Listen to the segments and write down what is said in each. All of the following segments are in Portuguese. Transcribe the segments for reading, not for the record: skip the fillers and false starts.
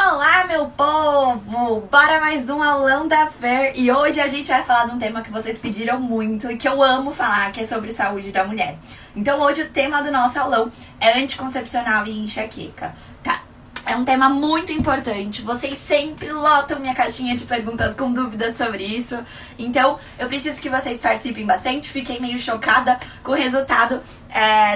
Olá, meu povo! Bora mais um aulão da Fer e hoje a gente vai falar de um tema que vocês pediram muito e que eu amo falar, que é sobre saúde da mulher. Então hoje o tema do nosso aulão é anticoncepcional e enxaqueca, tá? É um tema muito importante, vocês sempre lotam minha caixinha de perguntas com dúvidas sobre isso. Então eu preciso que vocês participem bastante. Fiquei meio chocada com o resultado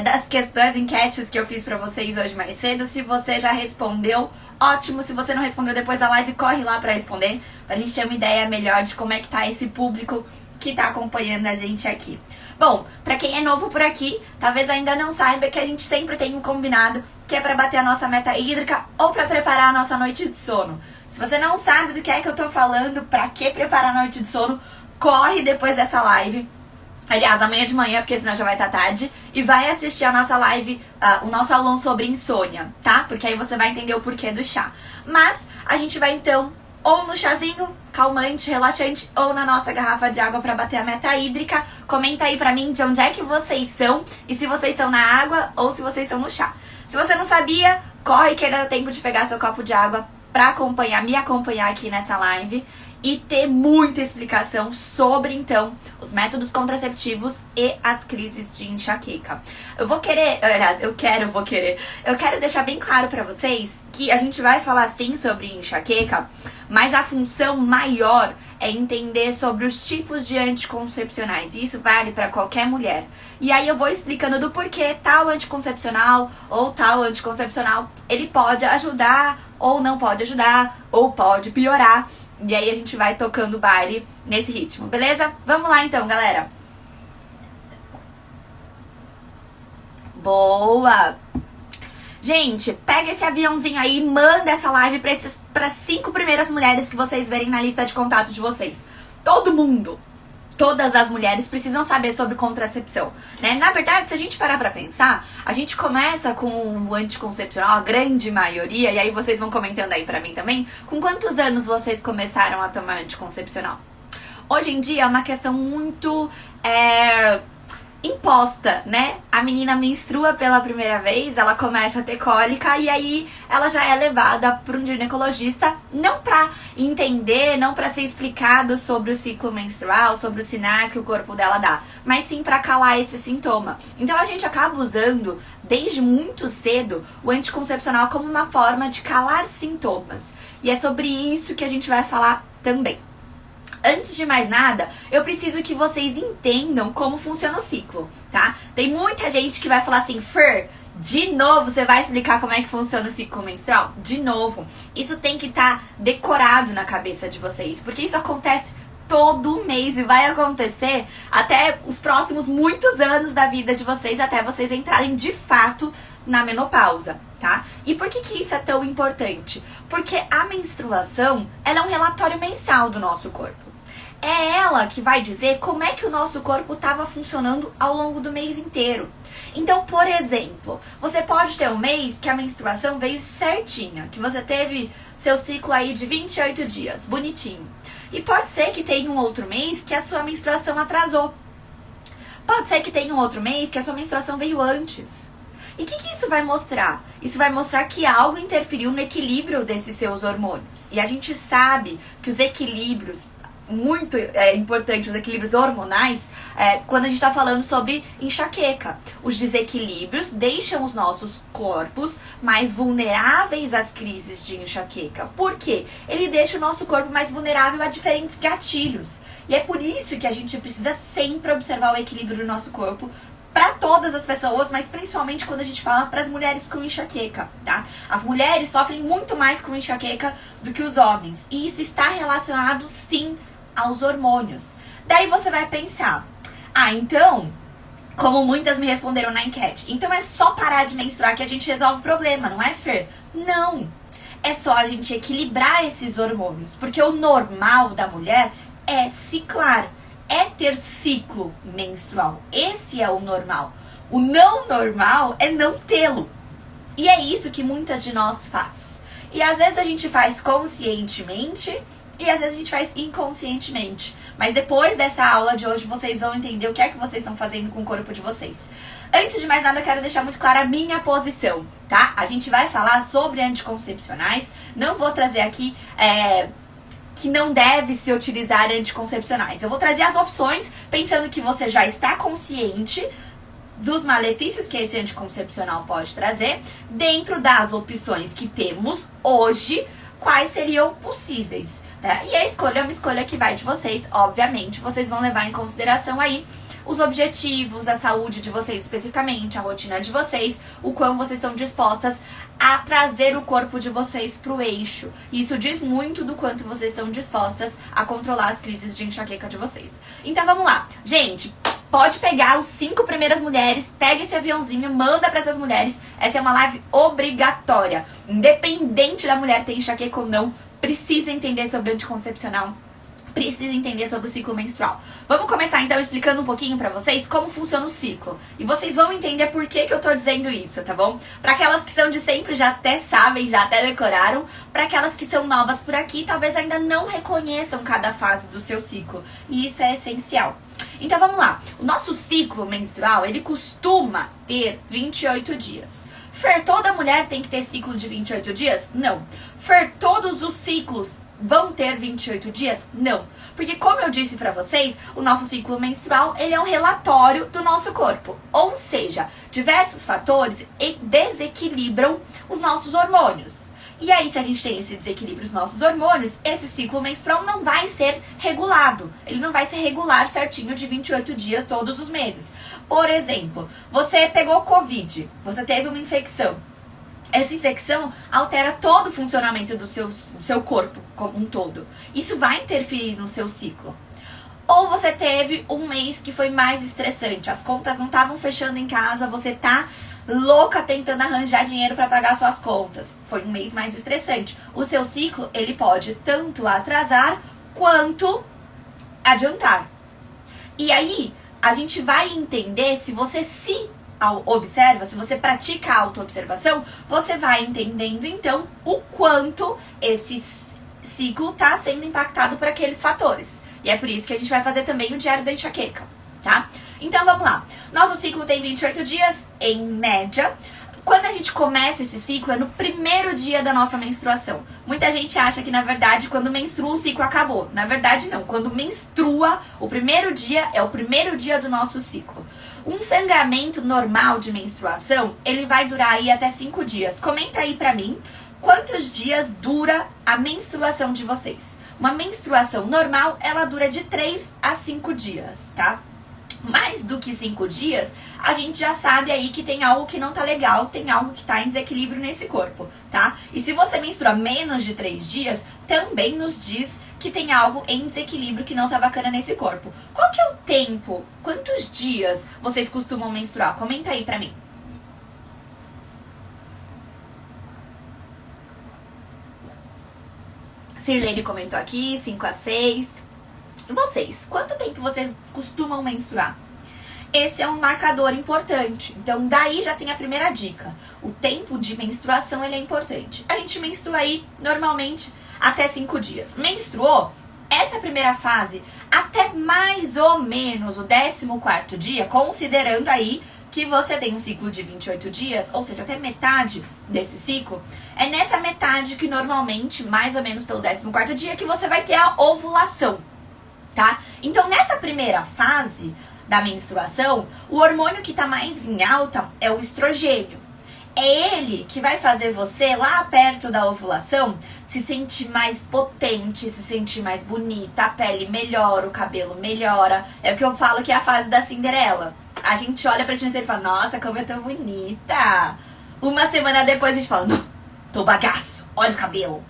das enquetes que eu fiz pra vocês hoje mais cedo. Se você já respondeu, ótimo. Se você não respondeu depois da live, corre lá pra responder, pra gente ter uma ideia melhor de como é que tá esse público que tá acompanhando a gente aqui. Bom, pra quem é novo por aqui, talvez ainda não saiba que a gente sempre tem um combinado que é pra bater a nossa meta hídrica ou pra preparar a nossa noite de sono. Se você não sabe do que é que eu tô falando, pra que preparar a noite de sono, corre depois dessa live. Aliás, amanhã de manhã, porque senão já vai estar tarde. E vai assistir a nossa live, o nosso aulão sobre insônia, tá? Porque aí você vai entender o porquê do chá. Mas a gente vai então ou no chazinho calmante, relaxante, ou na nossa garrafa de água pra bater a meta hídrica. Comenta aí pra mim de onde é que vocês são e se vocês estão na água ou se vocês estão no chá. Se você não sabia, corre que ainda dá tempo de pegar seu copo de água pra me acompanhar aqui nessa live e ter muita explicação sobre, então, os métodos contraceptivos e as crises de enxaqueca. Eu quero deixar bem claro pra vocês que a gente vai falar sim sobre enxaqueca, mas a função maior é entender sobre os tipos de anticoncepcionais. E isso vale pra qualquer mulher. E aí eu vou explicando do porquê tal anticoncepcional ou tal anticoncepcional ele pode ajudar ou não pode ajudar ou pode piorar. E aí a gente vai tocando o baile nesse ritmo, beleza? Vamos lá então, galera. Boa! Gente, pega esse aviãozinho aí e manda essa live para 5 primeiras mulheres que vocês verem na lista de contato de vocês. Todo mundo! Todas as mulheres precisam saber sobre contracepção, né? Na verdade, se a gente parar pra pensar, a gente começa com o anticoncepcional, a grande maioria, e aí vocês vão comentando aí pra mim também, com quantos anos vocês começaram a tomar anticoncepcional? Hoje em dia é uma questão muito imposta, né? A menina menstrua pela primeira vez, ela começa a ter cólica e aí ela já é levada para um ginecologista, não pra entender, não pra ser explicado sobre o ciclo menstrual, sobre os sinais que o corpo dela dá, mas sim pra calar esse sintoma. Então a gente acaba usando desde muito cedo o anticoncepcional como uma forma de calar sintomas. E é sobre isso que a gente vai falar também. Antes de mais nada, eu preciso que vocês entendam como funciona o ciclo, tá? Tem muita gente que vai falar assim, Fer, de novo você vai explicar como é que funciona o ciclo menstrual? De novo. Isso tem que estar decorado na cabeça de vocês, porque isso acontece todo mês e vai acontecer até os próximos muitos anos da vida de vocês, até vocês entrarem de fato na menopausa, tá? E por que isso é tão importante? Porque a menstruação, ela é um relatório mensal do nosso corpo. É ela que vai dizer como é que o nosso corpo estava funcionando ao longo do mês inteiro. Então, por exemplo, você pode ter um mês que a menstruação veio certinha, que você teve seu ciclo aí de 28 dias, bonitinho. E pode ser que tenha um outro mês que a sua menstruação atrasou. Pode ser que tenha um outro mês que a sua menstruação veio antes. E o que isso vai mostrar? Isso vai mostrar que algo interferiu no equilíbrio desses seus hormônios. E a gente sabe que os equilíbrios, muito importante, os equilíbrios hormonais, quando a gente está falando sobre enxaqueca. Os desequilíbrios deixam os nossos corpos mais vulneráveis às crises de enxaqueca. Por quê? Ele deixa o nosso corpo mais vulnerável a diferentes gatilhos. E é por isso que a gente precisa sempre observar o equilíbrio do nosso corpo para todas as pessoas, mas principalmente quando a gente fala para as mulheres com enxaqueca, tá? As mulheres sofrem muito mais com enxaqueca do que os homens. E isso está relacionado, sim, aos hormônios. Daí você vai pensar, então, como muitas me responderam na enquete, então é só parar de menstruar que a gente resolve o problema, não é, Fer? Não! É só a gente equilibrar esses hormônios, porque o normal da mulher é ciclar, é ter ciclo menstrual. Esse é o normal. O não normal é não tê-lo. E é isso que muitas de nós faz. E às vezes a gente faz conscientemente e às vezes a gente faz inconscientemente. Mas depois dessa aula de hoje, vocês vão entender o que é que vocês estão fazendo com o corpo de vocês. Antes de mais nada, eu quero deixar muito clara a minha posição, tá? A gente vai falar sobre anticoncepcionais. Não vou trazer aqui que não deve se utilizar anticoncepcionais. Eu vou trazer as opções, pensando que você já está consciente dos malefícios que esse anticoncepcional pode trazer, dentro das opções que temos hoje, quais seriam possíveis, tá? E a escolha é uma escolha que vai de vocês, obviamente. Vocês vão levar em consideração aí os objetivos, a saúde de vocês especificamente, a rotina de vocês, o quão vocês estão dispostas a trazer o corpo de vocês pro eixo. Isso diz muito do quanto vocês estão dispostas a controlar as crises de enxaqueca de vocês. Então vamos lá. Gente, pode pegar os 5 primeiras mulheres, pega esse aviãozinho, manda pra essas mulheres. Essa é uma live obrigatória. Independente da mulher ter enxaqueca ou não, precisa entender sobre anticoncepcional, precisa entender sobre o ciclo menstrual. Vamos começar então explicando um pouquinho pra vocês como funciona o ciclo. E vocês vão entender por que eu tô dizendo isso, tá bom? Pra aquelas que são de sempre, já até sabem, já até decoraram. Pra aquelas que são novas por aqui, talvez ainda não reconheçam cada fase do seu ciclo. E isso é essencial. Então vamos lá. O nosso ciclo menstrual, ele costuma ter 28 dias. Fer, toda mulher tem que ter ciclo de 28 dias? Não. Fer, todos os ciclos vão ter 28 dias? Não. Porque como eu disse pra vocês, o nosso ciclo menstrual, ele é um relatório do nosso corpo. Ou seja, diversos fatores desequilibram os nossos hormônios. E aí, se a gente tem esse desequilíbrio dos nossos hormônios, esse ciclo menstrual não vai ser regulado. Ele não vai ser regular certinho de 28 dias todos os meses. Por exemplo, você pegou Covid, você teve uma infecção. Essa infecção altera todo o funcionamento do seu corpo como um todo. Isso vai interferir no seu ciclo. Ou você teve um mês que foi mais estressante, as contas não estavam fechando em casa, você tá louca tentando arranjar dinheiro para pagar suas contas. Foi um mês mais estressante. O seu ciclo, ele pode tanto atrasar quanto adiantar. E aí, a gente vai entender se você se observa, se você pratica a autoobservação, você vai entendendo então o quanto esse ciclo está sendo impactado por aqueles fatores. E é por isso que a gente vai fazer também o diário da enxaqueca, tá? Então vamos lá. Nosso ciclo tem 28 dias, em média. Quando a gente começa esse ciclo, é no primeiro dia da nossa menstruação. Muita gente acha que, na verdade, quando menstrua, o ciclo acabou. Na verdade, não. Quando menstrua, o primeiro dia é o primeiro dia do nosso ciclo. Um sangramento normal de menstruação, ele vai durar aí até 5 dias. Comenta aí pra mim quantos dias dura a menstruação de vocês. Uma menstruação normal, ela dura de 3 a 5 dias, tá? Mais do que 5 dias, a gente já sabe aí que tem algo que não tá legal, tem algo que tá em desequilíbrio nesse corpo, tá? E se você menstrua menos de 3 dias, também nos diz que tem algo em desequilíbrio que não tá bacana nesse corpo. Qual que é o tempo? Quantos dias vocês costumam menstruar? Comenta aí pra mim. Sirlene comentou aqui, 5 a 6. E vocês? Quanto tempo vocês costumam menstruar? Esse é um marcador importante. Então, daí já tem a primeira dica. O tempo de menstruação, ele é importante. A gente menstrua aí, normalmente, até 5 dias. Menstruou? Essa primeira fase, até mais ou menos o 14º dia, considerando aí que você tem um ciclo de 28 dias, ou seja, até metade desse ciclo, é nessa metade que normalmente, mais ou menos pelo 14º dia, que você vai ter a ovulação. Tá? Então, nessa primeira fase da menstruação, o hormônio que tá mais em alta é o estrogênio. É ele que vai fazer você, lá perto da ovulação, se sentir mais potente, se sentir mais bonita, a pele melhora, o cabelo melhora. É o que eu falo que é a fase da Cinderela. A gente olha pra gente e fala, nossa, como eu tô bonita. Uma semana depois a gente fala, não, tô bagaço, olha o cabelo.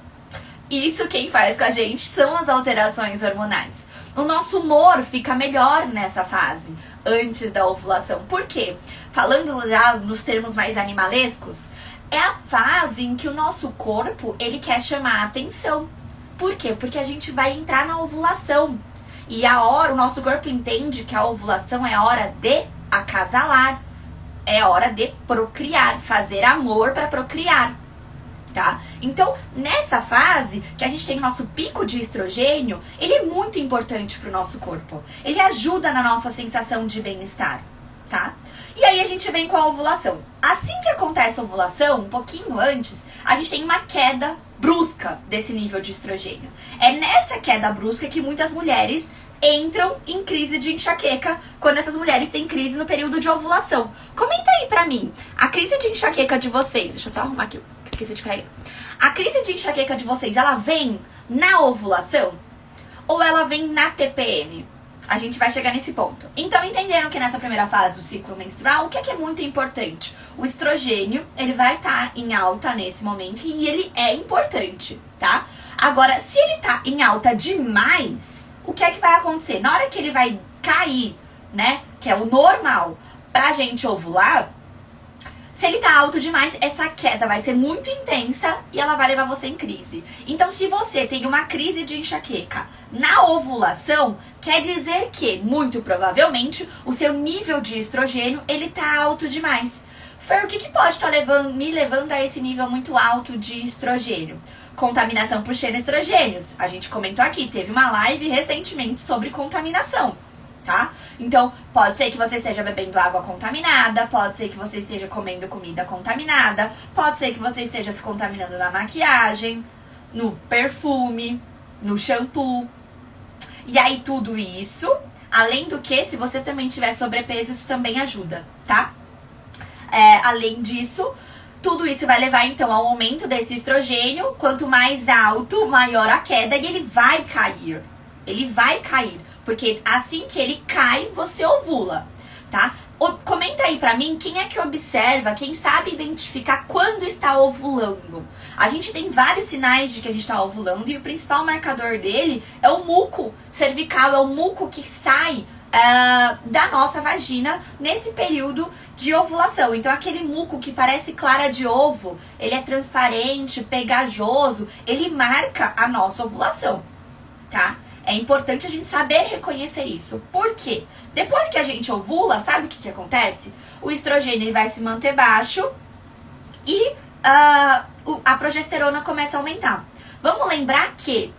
Isso quem faz com a gente são as alterações hormonais. O nosso humor fica melhor nessa fase, antes da ovulação. Por quê? Falando já nos termos mais animalescos, é a fase em que o nosso corpo, ele quer chamar a atenção. Por quê? Porque a gente vai entrar na ovulação. E o nosso corpo entende que a ovulação é hora de acasalar. É hora de procriar, fazer amor para procriar. tá? Então, nessa fase que a gente tem o nosso pico de estrogênio, ele é muito importante pro nosso corpo. Ele ajuda na nossa sensação de bem-estar, tá? E aí a gente vem com a ovulação. Assim que acontece a ovulação, um pouquinho antes, a gente tem uma queda brusca desse nível de estrogênio. É nessa queda brusca que muitas mulheres entram em crise de enxaqueca quando essas mulheres têm crise no período de ovulação. Comenta aí pra mim, a crise de enxaqueca de vocês, deixa eu só arrumar aqui, esqueci de carregar. A crise de enxaqueca de vocês, ela vem na ovulação ou ela vem na TPM? A gente vai chegar nesse ponto. Então, entenderam que nessa primeira fase do ciclo menstrual, o que é muito importante? O estrogênio, ele vai estar em alta nesse momento e ele é importante, tá? Agora, se ele tá em alta demais, o que é que vai acontecer? Na hora que ele vai cair, né, que é o normal, pra gente ovular, se ele tá alto demais, essa queda vai ser muito intensa e ela vai levar você em crise. Então, se você tem uma crise de enxaqueca na ovulação, quer dizer que, muito provavelmente, o seu nível de estrogênio, ele tá alto demais. Fer, o que pode estar me levando a esse nível muito alto de estrogênio? Contaminação por xenoestrogênios. A gente comentou aqui, teve uma live recentemente sobre contaminação, tá? Então, pode ser que você esteja bebendo água contaminada, pode ser que você esteja comendo comida contaminada, pode ser que você esteja se contaminando na maquiagem, no perfume, no shampoo. E aí, tudo isso, além do que, se você também tiver sobrepeso, isso também ajuda, tá? Além disso, tudo isso vai levar, então, ao aumento desse estrogênio. Quanto mais alto, maior a queda e ele vai cair. Ele vai cair. Porque assim que ele cai, você ovula, tá? Comenta aí pra mim quem é que observa, quem sabe identificar quando está ovulando. A gente tem vários sinais de que a gente está ovulando e o principal marcador dele é o muco cervical, é o muco que sai da nossa vagina nesse período de ovulação. Então aquele muco que parece clara de ovo, ele é transparente, pegajoso, ele marca a nossa ovulação, tá? É importante a gente saber reconhecer isso. Por quê? Depois que a gente ovula, sabe o que acontece? O estrogênio ele vai se manter baixo e a progesterona começa a aumentar. Vamos lembrar que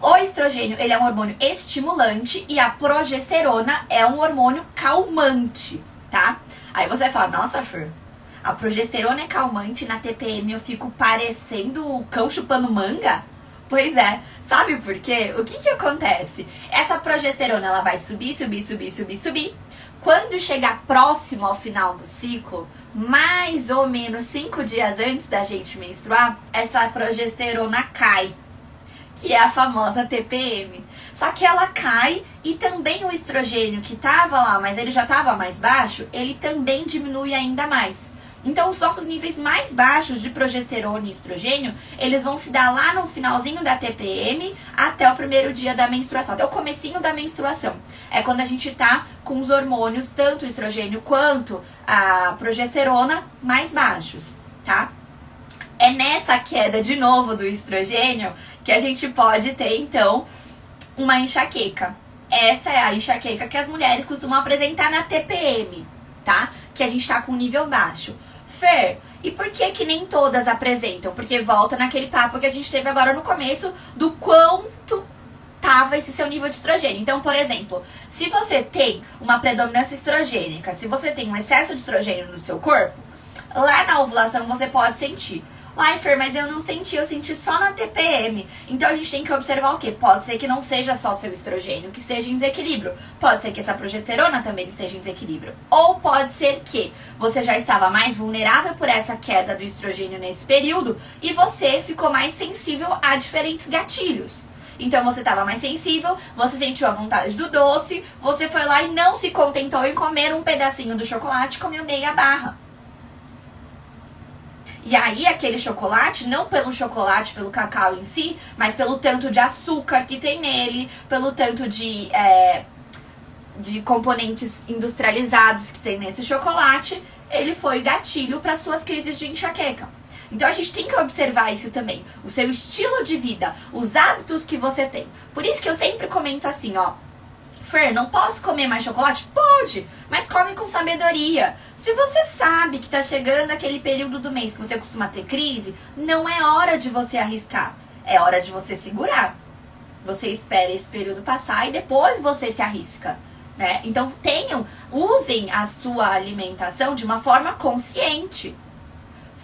o estrogênio ele é um hormônio estimulante e a progesterona é um hormônio calmante, tá? Aí você vai falar, nossa, Fer, a progesterona é calmante, na TPM eu fico parecendo o cão chupando manga? Pois é, sabe por quê? O que acontece? Essa progesterona, ela vai subir, subir, subir, subir, subir. Quando chegar próximo ao final do ciclo, mais ou menos 5 dias antes da gente menstruar, essa progesterona cai, que é a famosa TPM. Só que ela cai e também o estrogênio que tava lá, mas ele já tava mais baixo, ele também diminui ainda mais. Então, os nossos níveis mais baixos de progesterona e estrogênio, eles vão se dar lá no finalzinho da TPM até o primeiro dia da menstruação, até o comecinho da menstruação. É quando a gente tá com os hormônios, tanto o estrogênio quanto a progesterona, mais baixos, tá? É nessa queda de novo do estrogênio que a gente pode ter, então, uma enxaqueca. Essa é a enxaqueca que as mulheres costumam apresentar na TPM, tá? Que a gente tá com nível baixo. Fer, e por que nem todas apresentam? Porque volta naquele papo que a gente teve agora no começo do quanto tava esse seu nível de estrogênio. Então, por exemplo, se você tem uma predominância estrogênica, se você tem um excesso de estrogênio no seu corpo, lá na ovulação você pode sentir. Ai, Fer, mas eu não senti, eu senti só na TPM. Então a gente tem que observar o quê? Pode ser que não seja só seu estrogênio que esteja em desequilíbrio. Pode ser que essa progesterona também esteja em desequilíbrio. Ou pode ser que você já estava mais vulnerável por essa queda do estrogênio nesse período e você ficou mais sensível a diferentes gatilhos. Então você estava mais sensível, você sentiu a vontade do doce, você foi lá e não se contentou em comer um pedacinho do chocolate e comeu meia barra. E aí aquele chocolate, não pelo chocolate, pelo cacau em si, mas pelo tanto de açúcar que tem nele, pelo tanto de componentes industrializados que tem nesse chocolate, ele foi gatilho para suas crises de enxaqueca. Então a gente tem que observar isso também, o seu estilo de vida, os hábitos que você tem. Por isso que eu sempre comento assim, ó, Fer, não posso comer mais chocolate? Pode, mas come com sabedoria. Se você sabe que tá chegando aquele período do mês que você costuma ter crise, não é hora de você arriscar. É hora de você segurar. Você espera esse período passar e depois você se arrisca, né? Então usem a sua alimentação de uma forma consciente.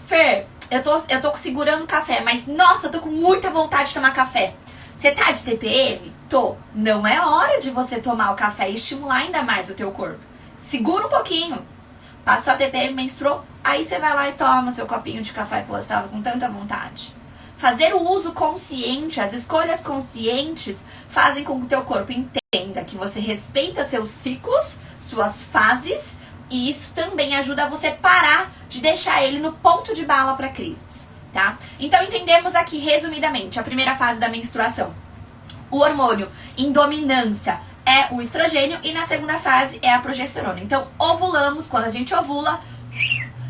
Fer, eu tô segurando o café, mas nossa, eu tô com muita vontade de tomar café. Você tá de TPM? Tô. Não é hora de você tomar o café e estimular ainda mais o teu corpo. Segura um pouquinho. Passou a TPM, menstruou, aí você vai lá e toma seu copinho de café que você estava com tanta vontade. Fazer o uso consciente, as escolhas conscientes, fazem com que o teu corpo entenda que você respeita seus ciclos, suas fases, e isso também ajuda você parar de deixar ele no ponto de bala para crises, tá? Então entendemos aqui resumidamente a primeira fase da menstruação. O hormônio em dominância é o estrogênio e na segunda fase é a progesterona. Então ovulamos, quando a gente ovula,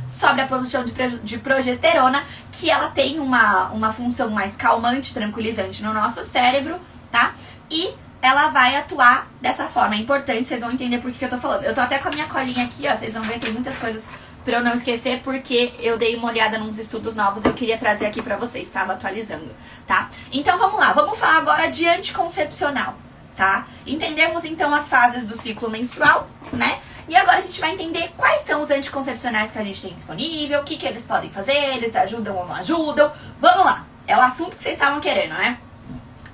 sobe a produção de progesterona, que ela tem uma função mais calmante, tranquilizante no nosso cérebro, tá? E ela vai atuar dessa forma. É importante, vocês vão entender por que eu tô falando. Eu tô até com a minha colinha aqui, ó, vocês vão ver, tem muitas coisas pra eu não esquecer, porque eu dei uma olhada nos estudos novos e eu queria trazer aqui pra vocês, tava atualizando, tá? Então vamos lá, vamos falar agora de anticoncepcional, tá? Entendemos então as fases do ciclo menstrual, né? E agora a gente vai entender quais são os anticoncepcionais que a gente tem disponível, o que eles podem fazer, eles ajudam ou não ajudam. Vamos lá, é o assunto que vocês estavam querendo, né?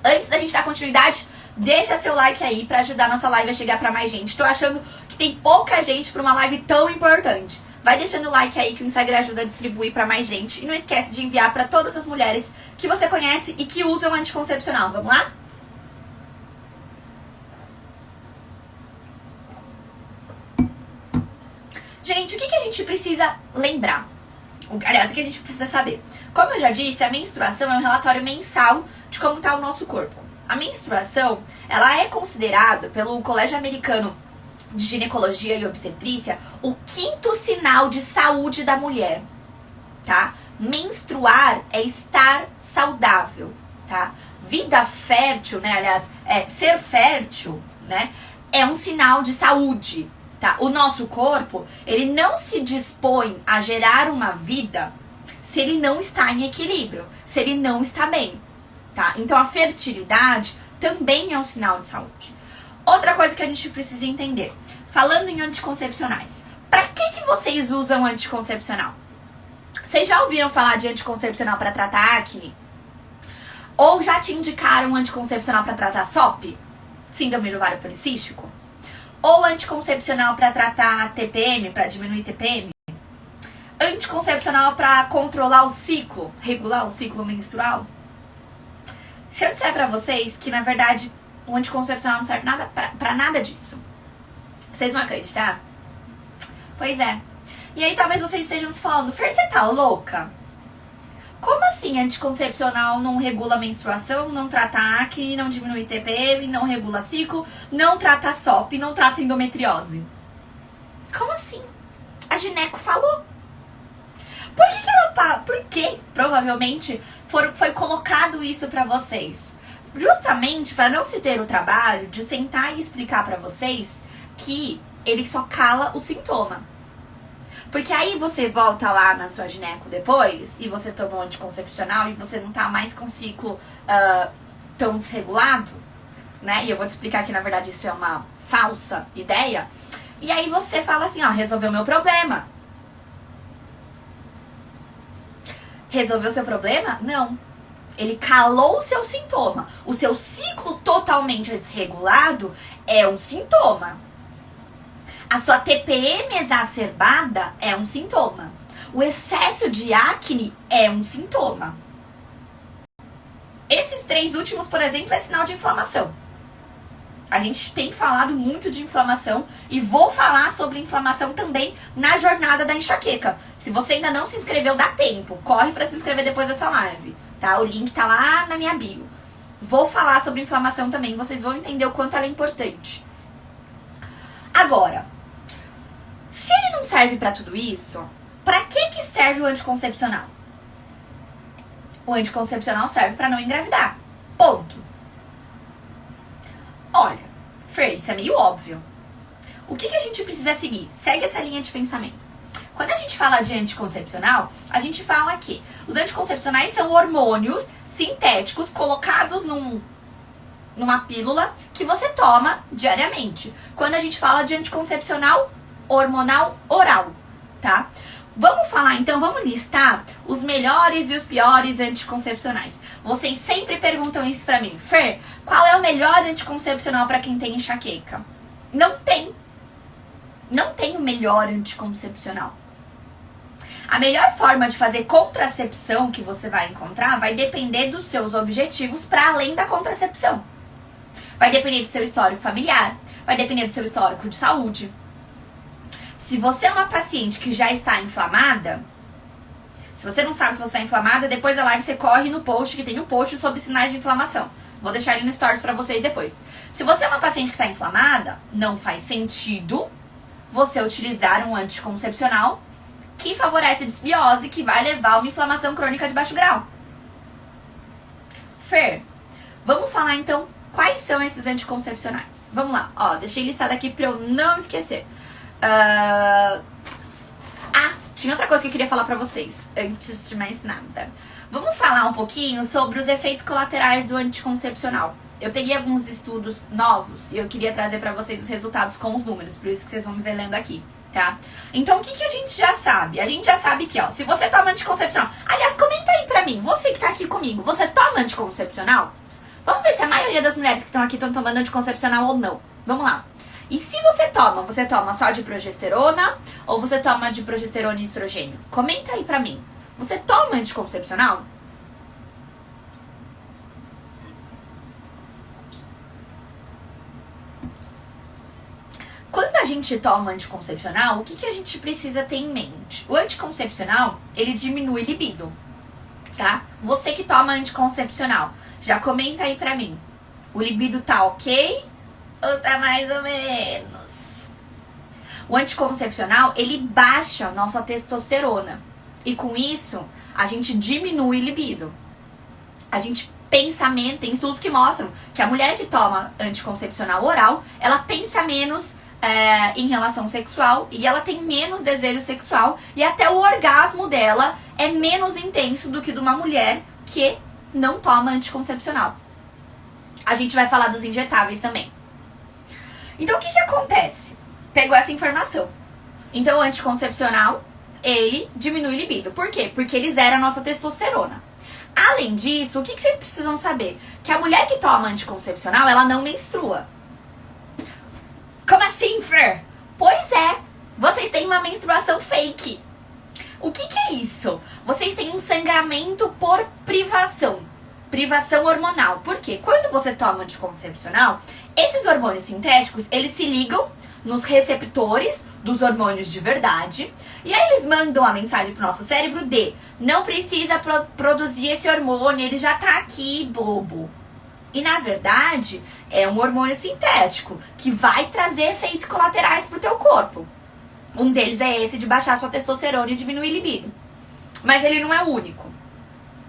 Antes da gente dar continuidade, deixa seu like aí pra ajudar a nossa live a chegar pra mais gente. Tô achando que tem pouca gente pra uma live tão importante. Vai deixando o like aí que o Instagram ajuda a distribuir pra mais gente. E não esquece de enviar pra todas as mulheres que você conhece e que usam anticoncepcional. Vamos lá? Gente, o que a gente precisa lembrar? Aliás, o que a gente precisa saber? Como eu já disse, a menstruação é um relatório mensal de como está o nosso corpo. A menstruação, ela é considerada pelo Colégio Americano de Ginecologia e Obstetrícia o quinto sinal de saúde da mulher, tá? Menstruar é estar saudável, tá? Vida fértil, né? Aliás, ser fértil, né? É um sinal de saúde. Tá? O nosso corpo, ele não se dispõe a gerar uma vida se ele não está em equilíbrio, se ele não está bem, tá? Então a fertilidade também é um sinal de saúde. Outra coisa que a gente precisa entender, falando em anticoncepcionais, para que vocês usam anticoncepcional? Vocês já ouviram falar de anticoncepcional para tratar acne? Ou já te indicaram anticoncepcional para tratar SOP? Síndrome do ovário policístico? Ou anticoncepcional para tratar TPM, para diminuir TPM? Anticoncepcional para controlar o ciclo, regular o ciclo menstrual? Se eu disser pra vocês que, na verdade, o anticoncepcional não serve nada pra nada disso, vocês vão acreditar? Pois é. E aí talvez vocês estejam se falando, Fer, você tá louca? Como assim anticoncepcional não regula a menstruação, não trata acne, não diminui TPM, não regula ciclo, não trata SOP, não trata endometriose? Como assim? A gineco falou. Por que provavelmente foi colocado isso pra vocês? Justamente para não se ter o trabalho de sentar e explicar pra vocês que ele só cala o sintoma. Porque aí você volta lá na sua gineco depois e você tomou anticoncepcional e você não tá mais com o ciclo tão desregulado, né? E eu vou te explicar que na verdade isso é uma falsa ideia. E aí você fala assim, ó, resolveu meu problema. Resolveu seu problema? Não. Ele calou o seu sintoma. O seu ciclo totalmente desregulado é um sintoma. A sua TPM exacerbada é um sintoma. O excesso de acne é um sintoma. Esses três últimos, por exemplo, é sinal de inflamação. A gente tem falado muito de inflamação e vou falar sobre inflamação também na jornada da enxaqueca. Se você ainda não se inscreveu, dá tempo. Corre para se inscrever depois dessa live, tá? O link tá lá na minha bio. Vou falar sobre inflamação também, vocês vão entender o quanto ela é importante. Agora, se ele não serve pra tudo isso, pra que serve o anticoncepcional? O anticoncepcional serve pra não engravidar. Ponto. Olha, Fer, isso é meio óbvio. O que a gente precisa seguir? Segue essa linha de pensamento. Quando a gente fala de anticoncepcional, a gente fala que os anticoncepcionais são hormônios sintéticos colocados numa pílula que você toma diariamente. Quando a gente fala de anticoncepcional hormonal oral, tá? Vamos falar então, vamos listar os melhores e os piores anticoncepcionais. Vocês sempre perguntam isso pra mim. Fer, qual é o melhor anticoncepcional pra quem tem enxaqueca? Não tem. Não tem o melhor anticoncepcional. A melhor forma de fazer contracepção que você vai encontrar vai depender dos seus objetivos para além da contracepção. Vai depender do seu histórico familiar, vai depender do seu histórico de saúde. Se você é uma paciente que já está inflamada, se você não sabe se você está inflamada, depois da live você corre no post, que tem um post sobre sinais de inflamação. Vou deixar ele no stories para vocês depois. Se você é uma paciente que está inflamada, não faz sentido você utilizar um anticoncepcional que favorece a desbiose, que vai levar a uma inflamação crônica de baixo grau. Fer, vamos falar então quais são esses anticoncepcionais. Vamos lá, ó, deixei listado aqui pra eu não esquecer. Tinha outra coisa que eu queria falar pra vocês, antes de mais nada. Vamos falar um pouquinho sobre os efeitos colaterais do anticoncepcional. Eu peguei alguns estudos novos e eu queria trazer pra vocês os resultados com os números, por isso que vocês vão me ver lendo aqui. Tá? Então, o que a gente já sabe? A gente já sabe que, ó, se você toma anticoncepcional... Aliás, comenta aí pra mim, você que tá aqui comigo, você toma anticoncepcional? Vamos ver se a maioria das mulheres que estão aqui estão tomando anticoncepcional ou não. Vamos lá. E se você toma só de progesterona ou você toma de progesterona e estrogênio? Comenta aí pra mim. Você toma anticoncepcional? Quando a gente toma anticoncepcional, o que a gente precisa ter em mente? O anticoncepcional, ele diminui libido, tá? Você que toma anticoncepcional, já comenta aí pra mim. O libido tá ok ou tá mais ou menos? O anticoncepcional, ele baixa a nossa testosterona. E com isso, a gente diminui libido. A gente tem estudos que mostram que a mulher que toma anticoncepcional oral, ela pensa menos em relação sexual e ela tem menos desejo sexual e até o orgasmo dela é menos intenso do que de uma mulher que não toma anticoncepcional. A gente vai falar dos injetáveis também. Então o que acontece? Pegou essa informação. Então o anticoncepcional, ele diminui libido. Por quê? Porque ele zera a nossa testosterona. Além disso, o que vocês precisam saber? Que a mulher que toma anticoncepcional, ela não menstrua. Como assim, Fer? Pois é, vocês têm uma menstruação fake. O que é isso? Vocês têm um sangramento por privação. Privação hormonal. Por quê? Quando você toma anticoncepcional, esses hormônios sintéticos, eles se ligam nos receptores dos hormônios de verdade. E aí eles mandam a mensagem pro nosso cérebro de não precisa produzir esse hormônio, ele já tá aqui, bobo. E na verdade, é um hormônio sintético que vai trazer efeitos colaterais pro teu corpo. Um deles é esse de baixar sua testosterona e diminuir libido. Mas ele não é o único.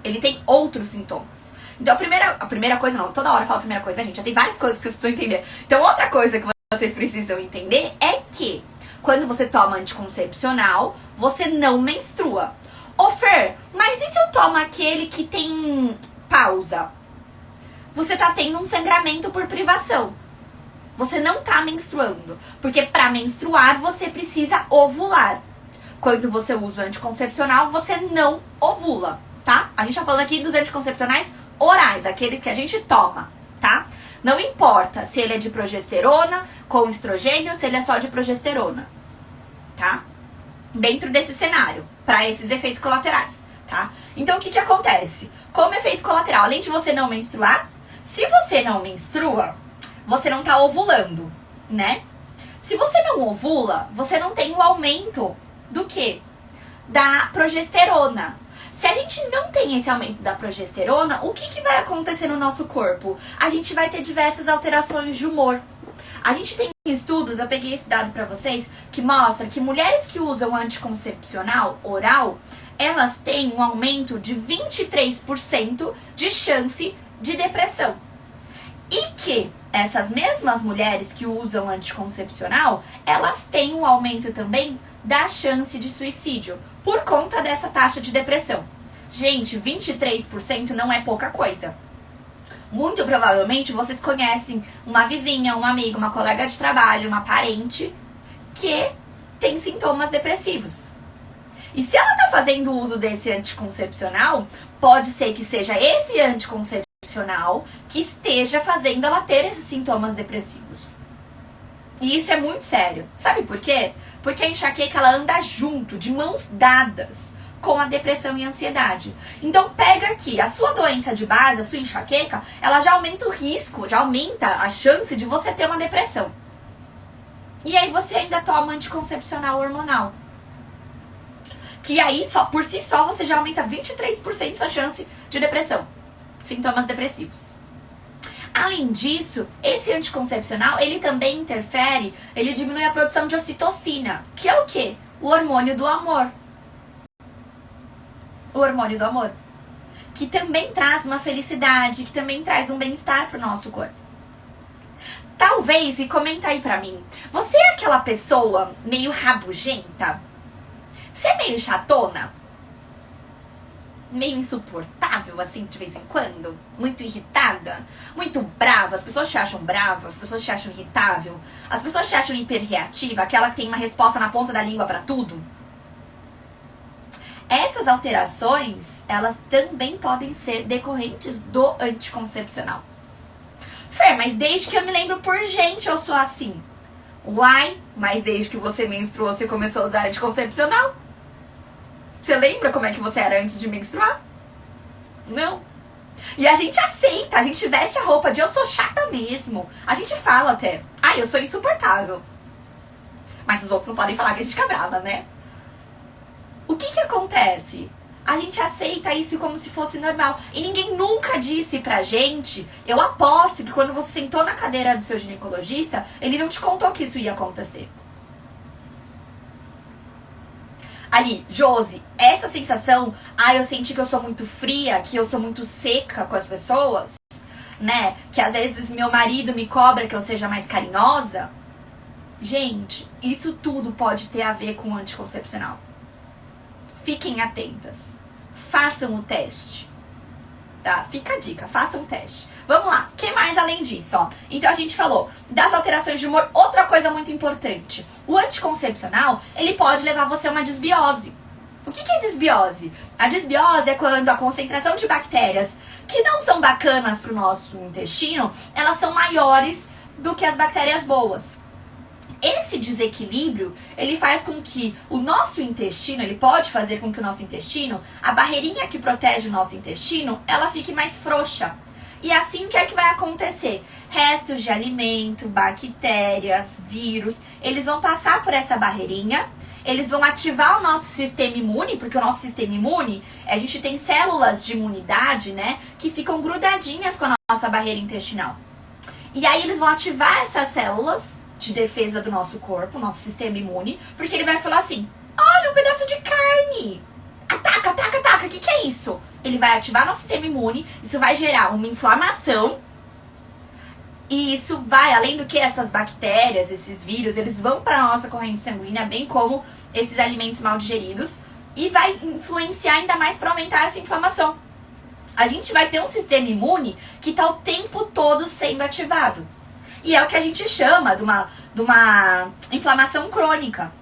Ele tem outros sintomas. Então a primeira coisa, não, toda hora eu falo a primeira coisa, né, gente? Já tem várias coisas que vocês precisam entender. Então outra coisa que vocês precisam entender é que quando você toma anticoncepcional, você não menstrua. Ô Fer, mas e se eu tomo aquele que tem pausa? Você tá tendo um sangramento por privação. Você não tá menstruando. Porque pra menstruar, você precisa ovular. Quando você usa o anticoncepcional, você não ovula, tá? A gente tá falando aqui dos anticoncepcionais orais, aqueles que a gente toma, tá? Não importa se ele é de progesterona, com estrogênio, se ele é só de progesterona, tá? Dentro desse cenário, pra esses efeitos colaterais, tá? Então, o que acontece? Como efeito colateral, além de você não menstruar, se você não menstrua, você não tá ovulando, né? Se você não ovula, você não tem o aumento do quê? Da progesterona. Se a gente não tem esse aumento da progesterona, o que vai acontecer no nosso corpo? A gente vai ter diversas alterações de humor. A gente tem estudos, eu peguei esse dado pra vocês, que mostra que mulheres que usam anticoncepcional oral, elas têm um aumento de 23% de chance de depressão. E que essas mesmas mulheres que usam anticoncepcional, elas têm um aumento também da chance de suicídio por conta dessa taxa de depressão. Gente, 23% não é pouca coisa. Muito provavelmente vocês conhecem uma vizinha, uma amiga, uma colega de trabalho, uma parente que tem sintomas depressivos. E se ela tá fazendo uso desse anticoncepcional, pode ser que seja esse anticoncepcional que esteja fazendo ela ter esses sintomas depressivos. E isso é muito sério. Sabe por quê? Porque a enxaqueca ela anda junto, de mãos dadas, com a depressão e a ansiedade. Então pega aqui, a sua doença de base, a sua enxaqueca, ela já aumenta o risco, já aumenta a chance de você ter uma depressão. E aí você ainda toma anticoncepcional hormonal. Que aí, só por si só, você já aumenta 23% sua chance de depressão. Sintomas depressivos. Além disso, esse anticoncepcional, ele também interfere, ele diminui a produção de ocitocina, que é o quê? O hormônio do amor. O hormônio do amor. Que também traz uma felicidade, que também traz um bem-estar pro nosso corpo. Talvez, e comenta aí pra mim, você é aquela pessoa meio rabugenta? Você é meio chatona? Meio insuportável, assim, de vez em quando? Muito irritada? Muito brava? As pessoas te acham brava? As pessoas te acham irritável? As pessoas te acham hiperreativa? Aquela que tem uma resposta na ponta da língua pra tudo? Essas alterações, elas também podem ser decorrentes do anticoncepcional. Fer, mas desde que eu me lembro por gente eu sou assim. Uai, mas desde que você menstruou, você começou a usar anticoncepcional? Você lembra como é que você era antes de menstruar? Não. E a gente aceita, a gente veste a roupa de eu sou chata mesmo. A gente fala até, eu sou insuportável. Mas os outros não podem falar que a gente fica brava, né? O que acontece? A gente aceita isso como se fosse normal. E ninguém nunca disse pra gente, eu aposto que quando você sentou na cadeira do seu ginecologista, ele não te contou que isso ia acontecer. Ali, Josi, essa sensação, eu senti que eu sou muito fria, que eu sou muito seca com as pessoas, né? Que às vezes meu marido me cobra que eu seja mais carinhosa. Gente, isso tudo pode ter a ver com o anticoncepcional. Fiquem atentas. Façam o teste. Tá? Fica a dica, façam o teste. Vamos lá, o que mais além disso, ó? Então a gente falou das alterações de humor. Outra coisa muito importante. O anticoncepcional, ele pode levar você a uma desbiose. O que é desbiose? A desbiose é quando a concentração de bactérias que não são bacanas pro nosso intestino, elas são maiores do que as bactérias boas. Esse desequilíbrio, ele faz com que o nosso intestino, ele pode fazer com que o nosso intestino, a barreirinha que protege o nosso intestino, ela fique mais frouxa. E assim, o que é que vai acontecer? Restos de alimento, bactérias, vírus, eles vão passar por essa barreirinha, eles vão ativar o nosso sistema imune, porque o nosso sistema imune, a gente tem células de imunidade, né, que ficam grudadinhas com a nossa barreira intestinal. E aí eles vão ativar essas células de defesa do nosso corpo, nosso sistema imune, porque ele vai falar assim, olha, um pedaço de carne, ataca, ataca, ataca, o que é isso? Ele vai ativar nosso sistema imune, isso vai gerar uma inflamação, e isso vai, além do que essas bactérias, esses vírus, eles vão para a nossa corrente sanguínea, bem como esses alimentos mal digeridos, e vai influenciar ainda mais para aumentar essa inflamação. A gente vai ter um sistema imune que está o tempo todo sendo ativado. E é o que a gente chama de uma inflamação crônica,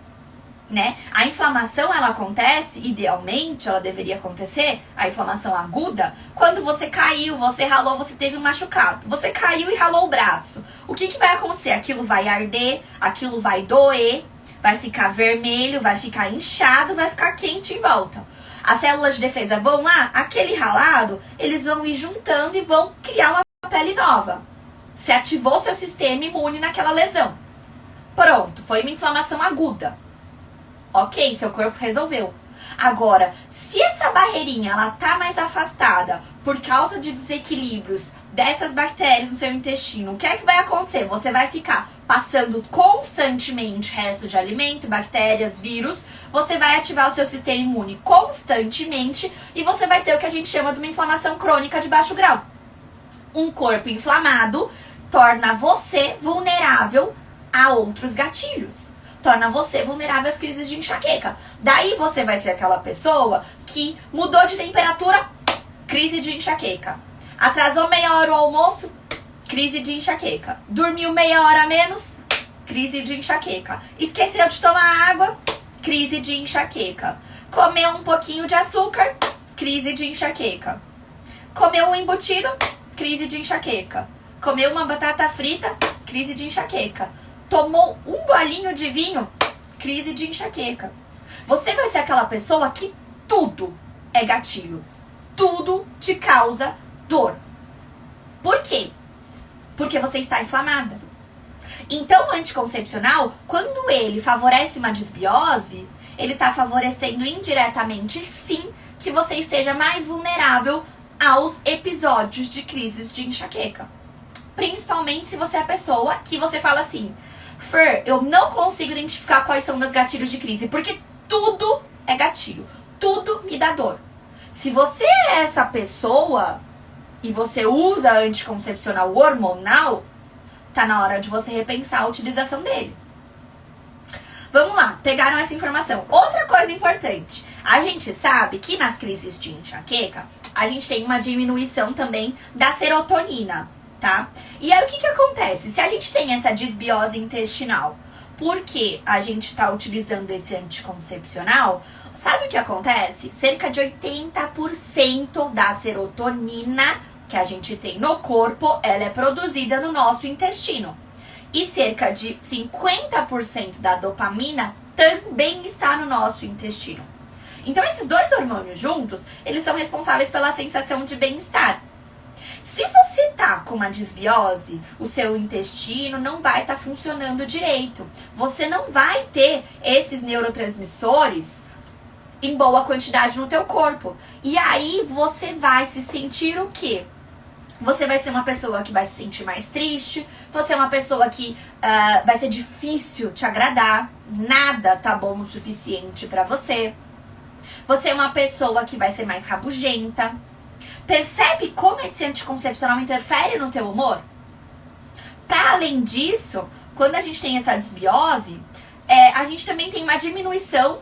né? A inflamação, ela acontece, idealmente, ela deveria acontecer, a inflamação aguda, quando você caiu, você ralou, você teve um machucado. Você caiu e ralou o braço. O que vai acontecer? Aquilo vai arder, aquilo vai doer, vai ficar vermelho, vai ficar inchado, vai ficar quente em volta. As células de defesa vão lá, aquele ralado, eles vão ir juntando e vão criar uma pele nova. Você ativou seu sistema imune naquela lesão. Pronto, foi uma inflamação aguda. Ok, seu corpo resolveu. Agora, se essa barreirinha ela tá mais afastada por causa de desequilíbrios dessas bactérias no seu intestino, o que é que vai acontecer? Você vai ficar passando constantemente restos de alimento, bactérias, vírus. Você vai ativar o seu sistema imune constantemente e você vai ter o que a gente chama de uma inflamação crônica de baixo grau. Um corpo inflamado torna você vulnerável a outros gatilhos. Torna você vulnerável às crises de enxaqueca. Daí você vai ser aquela pessoa que mudou de temperatura, crise de enxaqueca. Atrasou meia hora o almoço, crise de enxaqueca. Dormiu meia hora a menos, crise de enxaqueca. Esqueceu de tomar água, crise de enxaqueca. Comeu um pouquinho de açúcar, crise de enxaqueca. Comeu um embutido, crise de enxaqueca. Comeu uma batata frita, crise de enxaqueca. Tomou um golinho de vinho, crise de enxaqueca. Você vai ser aquela pessoa que tudo é gatilho. Tudo te causa dor. Por quê? Porque você está inflamada. Então, o anticoncepcional, quando ele favorece uma disbiose, ele está favorecendo indiretamente, sim, que você esteja mais vulnerável aos episódios de crises de enxaqueca. Principalmente se você é a pessoa que você fala assim: Fer, eu não consigo identificar quais são meus gatilhos de crise, porque tudo é gatilho, tudo me dá dor. Se você é essa pessoa e você usa anticoncepcional hormonal, tá na hora de você repensar a utilização dele. Vamos lá, pegaram essa informação. Outra coisa importante, a gente sabe que nas crises de enxaqueca, a gente tem uma diminuição também da serotonina, tá? E aí o que acontece? Se a gente tem essa disbiose intestinal, porque a gente tá utilizando esse anticoncepcional, sabe o que acontece? Cerca de 80% da serotonina que a gente tem no corpo, ela é produzida no nosso intestino. E cerca de 50% da dopamina também está no nosso intestino. Então, esses dois hormônios juntos, eles são responsáveis pela sensação de bem-estar. Se você tá com uma disbiose, o seu intestino não vai estar funcionando direito. Você não vai ter esses neurotransmissores em boa quantidade no teu corpo. E aí, você vai se sentir o quê? Você vai ser uma pessoa que vai se sentir mais triste. Você é uma pessoa que vai ser difícil te agradar. Nada tá bom o suficiente pra você. Você é uma pessoa que vai ser mais rabugenta. Percebe como esse anticoncepcional interfere no teu humor? Pra além disso, quando a gente tem essa disbiose, a gente também tem uma diminuição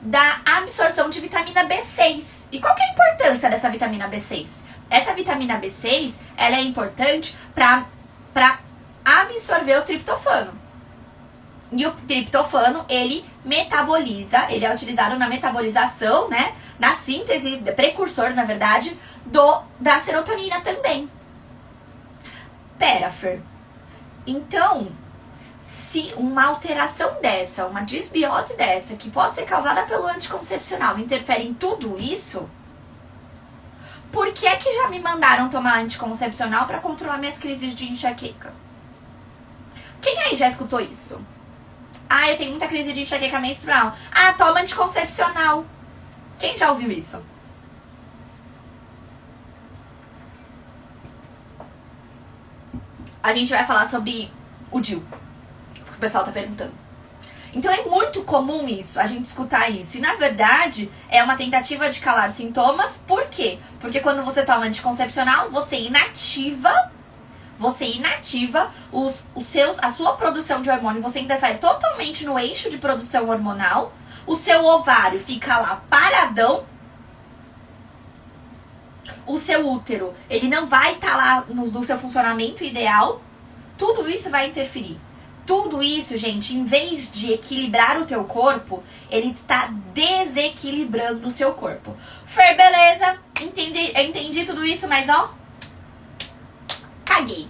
da absorção de vitamina B6. E qual que é a importância dessa vitamina B6? Essa vitamina B6, ela é importante para absorver o triptofano. E o triptofano, ele metaboliza, ele é utilizado na metabolização, né? Na síntese, precursor, na verdade, da serotonina também. Pera, Fer. Então, se uma alteração dessa, uma disbiose dessa, que pode ser causada pelo anticoncepcional, interfere em tudo isso, por que é que já me mandaram tomar anticoncepcional para controlar minhas crises de enxaqueca? Quem aí já escutou isso? Ah, eu tenho muita crise de enxaqueca menstrual. Ah, toma anticoncepcional. Quem já ouviu isso? A gente vai falar sobre o DIU, porque o pessoal tá perguntando. Então é muito comum isso, a gente escutar isso. E na verdade é uma tentativa de calar sintomas. Por quê? Porque quando você toma anticoncepcional, você inativa a sua produção de hormônio. Você interfere totalmente no eixo de produção hormonal. O seu ovário fica lá paradão. O seu útero, ele não vai estar lá no seu funcionamento ideal. Tudo isso vai interferir. Tudo isso, gente, em vez de equilibrar o teu corpo, ele está desequilibrando o seu corpo. Fer, beleza? Entendi tudo isso, mas ó, caguei.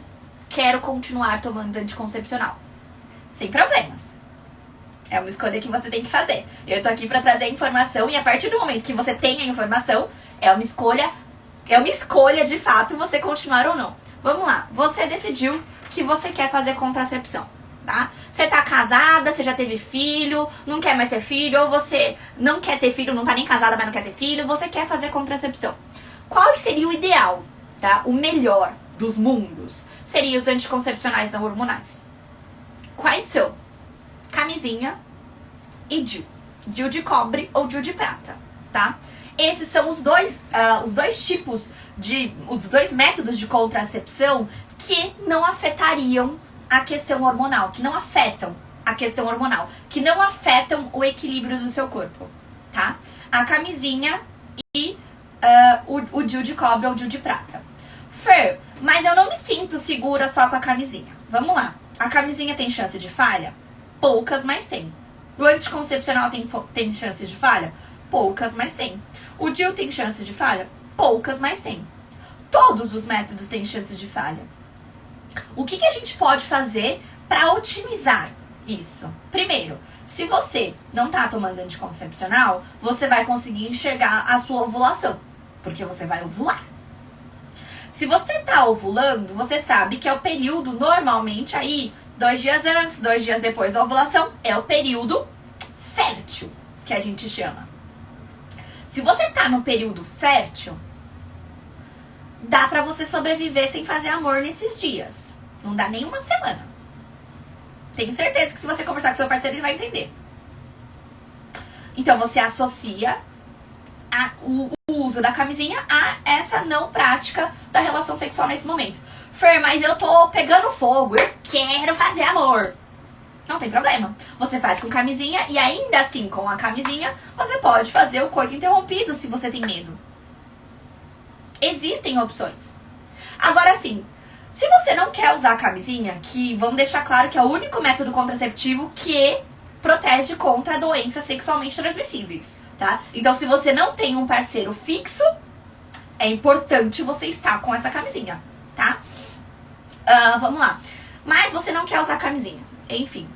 Quero continuar tomando anticoncepcional. Sem problemas. É uma escolha que você tem que fazer. Eu tô aqui pra trazer informação e a partir do momento que você tem a informação, é uma escolha de fato você continuar ou não. Vamos lá, você decidiu que você quer fazer contracepção. Tá? Você tá casada, você já teve filho, não quer mais ter filho, ou você não quer ter filho, não tá nem casada, mas não quer ter filho, você quer fazer contracepção. Qual seria o ideal, tá? O melhor dos mundos seria os anticoncepcionais não hormonais. Quais são? Camisinha e DIU. DIU de cobre ou DIU de prata, tá? Esses são os dois tipos os dois métodos de contracepção que não afetariam a questão hormonal, que não afetam a questão hormonal, que não afetam o equilíbrio do seu corpo, tá? A camisinha e o DIU de cobre ou o DIU de prata. Fer, mas eu não me sinto segura só com a camisinha. Vamos lá. A camisinha tem chance de falha? Poucas, mas tem. O anticoncepcional tem chances de falha? Poucas, mas tem. O DIU tem chances de falha? Poucas, mas tem. Todos os métodos têm chances de falha. O que a gente pode fazer para otimizar isso? Primeiro, se você não tá tomando anticoncepcional, você vai conseguir enxergar a sua ovulação, porque você vai ovular. Se você tá ovulando, você sabe que é o período, normalmente aí, 2 dias antes, 2 dias depois da ovulação, é o período fértil, que a gente chama. Se você tá no período fértil, dá pra você sobreviver sem fazer amor nesses dias. Não dá nem uma semana. Tenho certeza que se você conversar com seu parceiro, ele vai entender. Então você associa o uso da camisinha a essa não prática da relação sexual nesse momento. Fer, mas eu tô pegando fogo, eu quero fazer amor. Não tem problema. Você faz com camisinha e ainda assim, com a camisinha, você pode fazer o coito interrompido se você tem medo. Existem opções. Agora sim, se você não quer usar a camisinha, que vamos deixar claro que é o único método contraceptivo que protege contra doenças sexualmente transmissíveis, tá? Então, se você não tem um parceiro fixo, é importante você estar com essa camisinha, tá? Vamos lá. Mas você não quer usar camisinha. Enfim,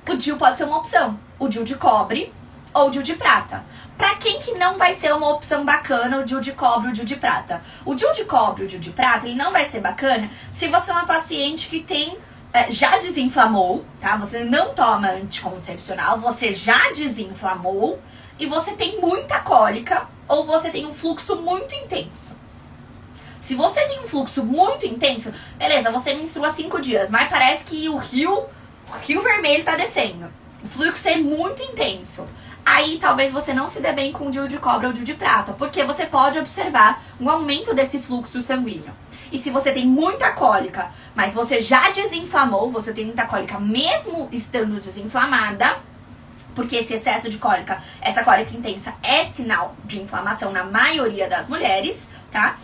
o DIU pode ser uma opção. O DIU de cobre ou o DIU de prata. Pra quem que não vai ser uma opção bacana o DIU de cobre ou o DIU de prata? O DIU de cobre ou o DIU de prata, ele não vai ser bacana se você é uma paciente que tem já desinflamou, tá? Você não toma anticoncepcional, você já desinflamou e você tem muita cólica ou você tem um fluxo muito intenso. Se você tem um fluxo muito intenso, beleza, você menstrua 5 dias, mas parece que o rio vermelho tá descendo. O fluxo é muito intenso. Aí talvez você não se dê bem com o DIU de cobre ou o DIU de prata, porque você pode observar um aumento desse fluxo sanguíneo. E se você tem muita cólica, mas você já desinflamou, você tem muita cólica mesmo estando desinflamada, porque esse excesso de cólica, essa cólica intensa é sinal de inflamação na maioria das mulheres, tá?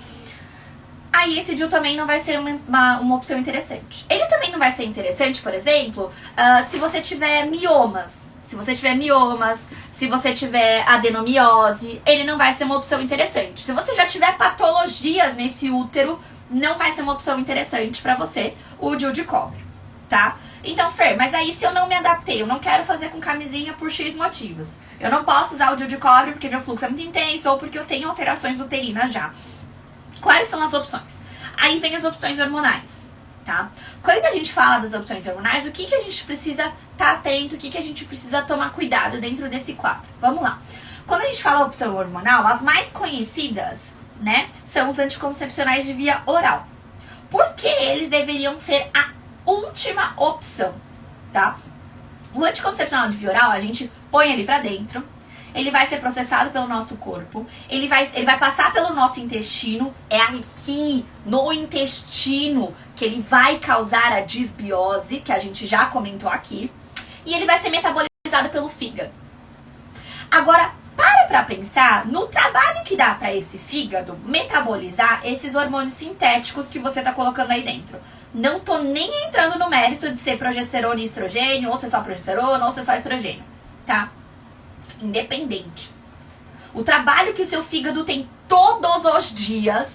Aí esse DIU também não vai ser uma opção interessante. Ele também não vai ser interessante, por exemplo, se você tiver miomas. Se você tiver adenomiose, ele não vai ser uma opção interessante. Se você já tiver patologias nesse útero, não vai ser uma opção interessante pra você o DIU de cobre, tá? Então, Fer, mas aí se eu não me adaptei, eu não quero fazer com camisinha por X motivos. Eu não posso usar o DIU de cobre porque meu fluxo é muito intenso ou porque eu tenho alterações uterinas já. Quais são as opções? Aí vem as opções hormonais, tá? Quando a gente fala das opções hormonais, o que a gente precisa estar atento, o que a gente precisa tomar cuidado dentro desse quadro? Vamos lá. Quando a gente fala opção hormonal, as mais conhecidas, né, são os anticoncepcionais de via oral. Porque eles deveriam ser a última opção, tá? O anticoncepcional de via oral, a gente põe ele pra dentro, ele vai ser processado pelo nosso corpo, ele vai passar pelo nosso intestino, é aqui no intestino que ele vai causar a disbiose, que a gente já comentou aqui, e ele vai ser metabolizado pelo fígado. Agora, pra pensar no trabalho que dá pra esse fígado metabolizar esses hormônios sintéticos que você tá colocando aí dentro. Não tô nem entrando no mérito de ser progesterona e estrogênio, ou ser só progesterona, ou ser só estrogênio, tá? Independente. O trabalho que o seu fígado tem todos os dias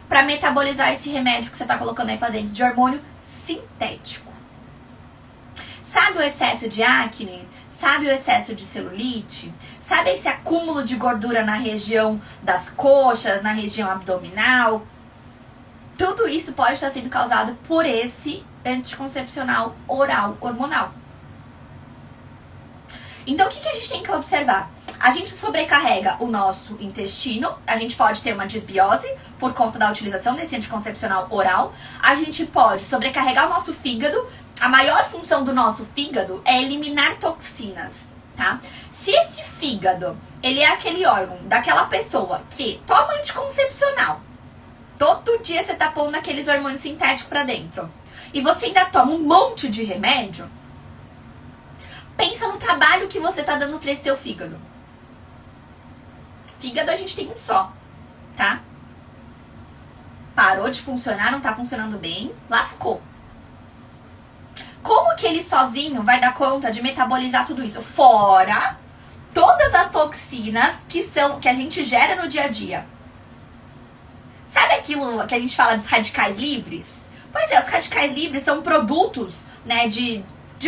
pra metabolizar esse remédio que você tá colocando aí pra dentro de hormônio sintético. Sabe o excesso de acne? Sabe o excesso de celulite? Sabe esse acúmulo de gordura na região das coxas, na região abdominal? Tudo isso pode estar sendo causado por esse anticoncepcional oral hormonal. Então, o que a gente tem que observar? A gente sobrecarrega o nosso intestino, a gente pode ter uma disbiose por conta da utilização desse anticoncepcional oral, a gente pode sobrecarregar o nosso fígado. A maior função do nosso fígado é eliminar toxinas. tá? Se esse fígado, ele é aquele órgão daquela pessoa que toma anticoncepcional, todo dia você tá pondo aqueles hormônios sintéticos pra dentro, e você ainda toma um monte de remédio, pensa no trabalho que você tá dando pra esse teu fígado. Fígado a gente tem um só, tá? Parou de funcionar, não tá funcionando bem, lascou. Como que ele sozinho vai dar conta de metabolizar tudo isso? Fora todas as toxinas que a gente gera no dia a dia. Sabe aquilo que a gente fala dos radicais livres? Pois é, os radicais livres são produtos, né, de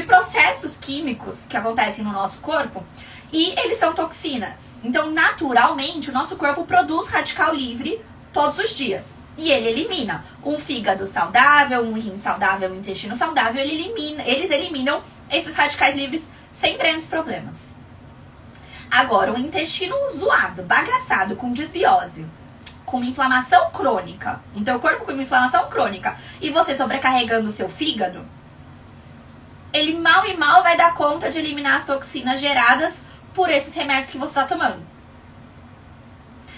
processos químicos que acontecem no nosso corpo e eles são toxinas. Então, naturalmente, o nosso corpo produz radical livre todos os dias. E ele elimina um fígado saudável, um rim saudável, um intestino saudável, eles eliminam esses radicais livres sem grandes problemas. Agora, um intestino zoado, bagaçado, com desbiose, com inflamação crônica, então o corpo com inflamação crônica, e você sobrecarregando o seu fígado, ele mal e mal vai dar conta de eliminar as toxinas geradas por esses remédios que você está tomando.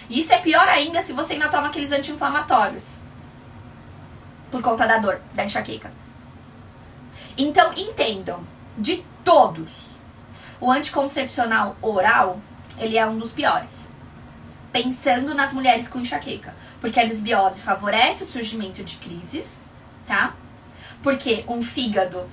E isso é pior ainda se você ainda toma aqueles anti-inflamatórios. Por conta da dor, da enxaqueca. Então, entendam, de todos, o anticoncepcional oral, ele é um dos piores. Pensando nas mulheres com enxaqueca. Porque a desbiose favorece o surgimento de crises, tá? Porque um fígado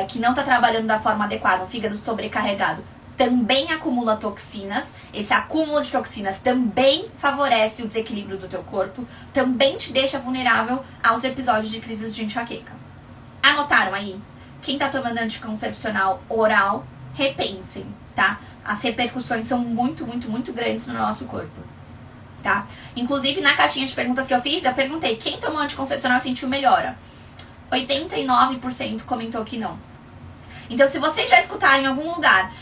que não tá trabalhando da forma adequada, um fígado sobrecarregado, também acumula toxinas. Esse acúmulo de toxinas também favorece o desequilíbrio do teu corpo, também te deixa vulnerável aos episódios de crises de enxaqueca. Anotaram aí? Quem tá tomando anticoncepcional oral, repensem, tá? As repercussões são muito, muito, muito grandes no nosso corpo, tá? Inclusive, na caixinha de perguntas que eu fiz, eu perguntei, quem tomou anticoncepcional sentiu melhora? 89% comentou que não. Então, se vocês já escutaram em algum lugar,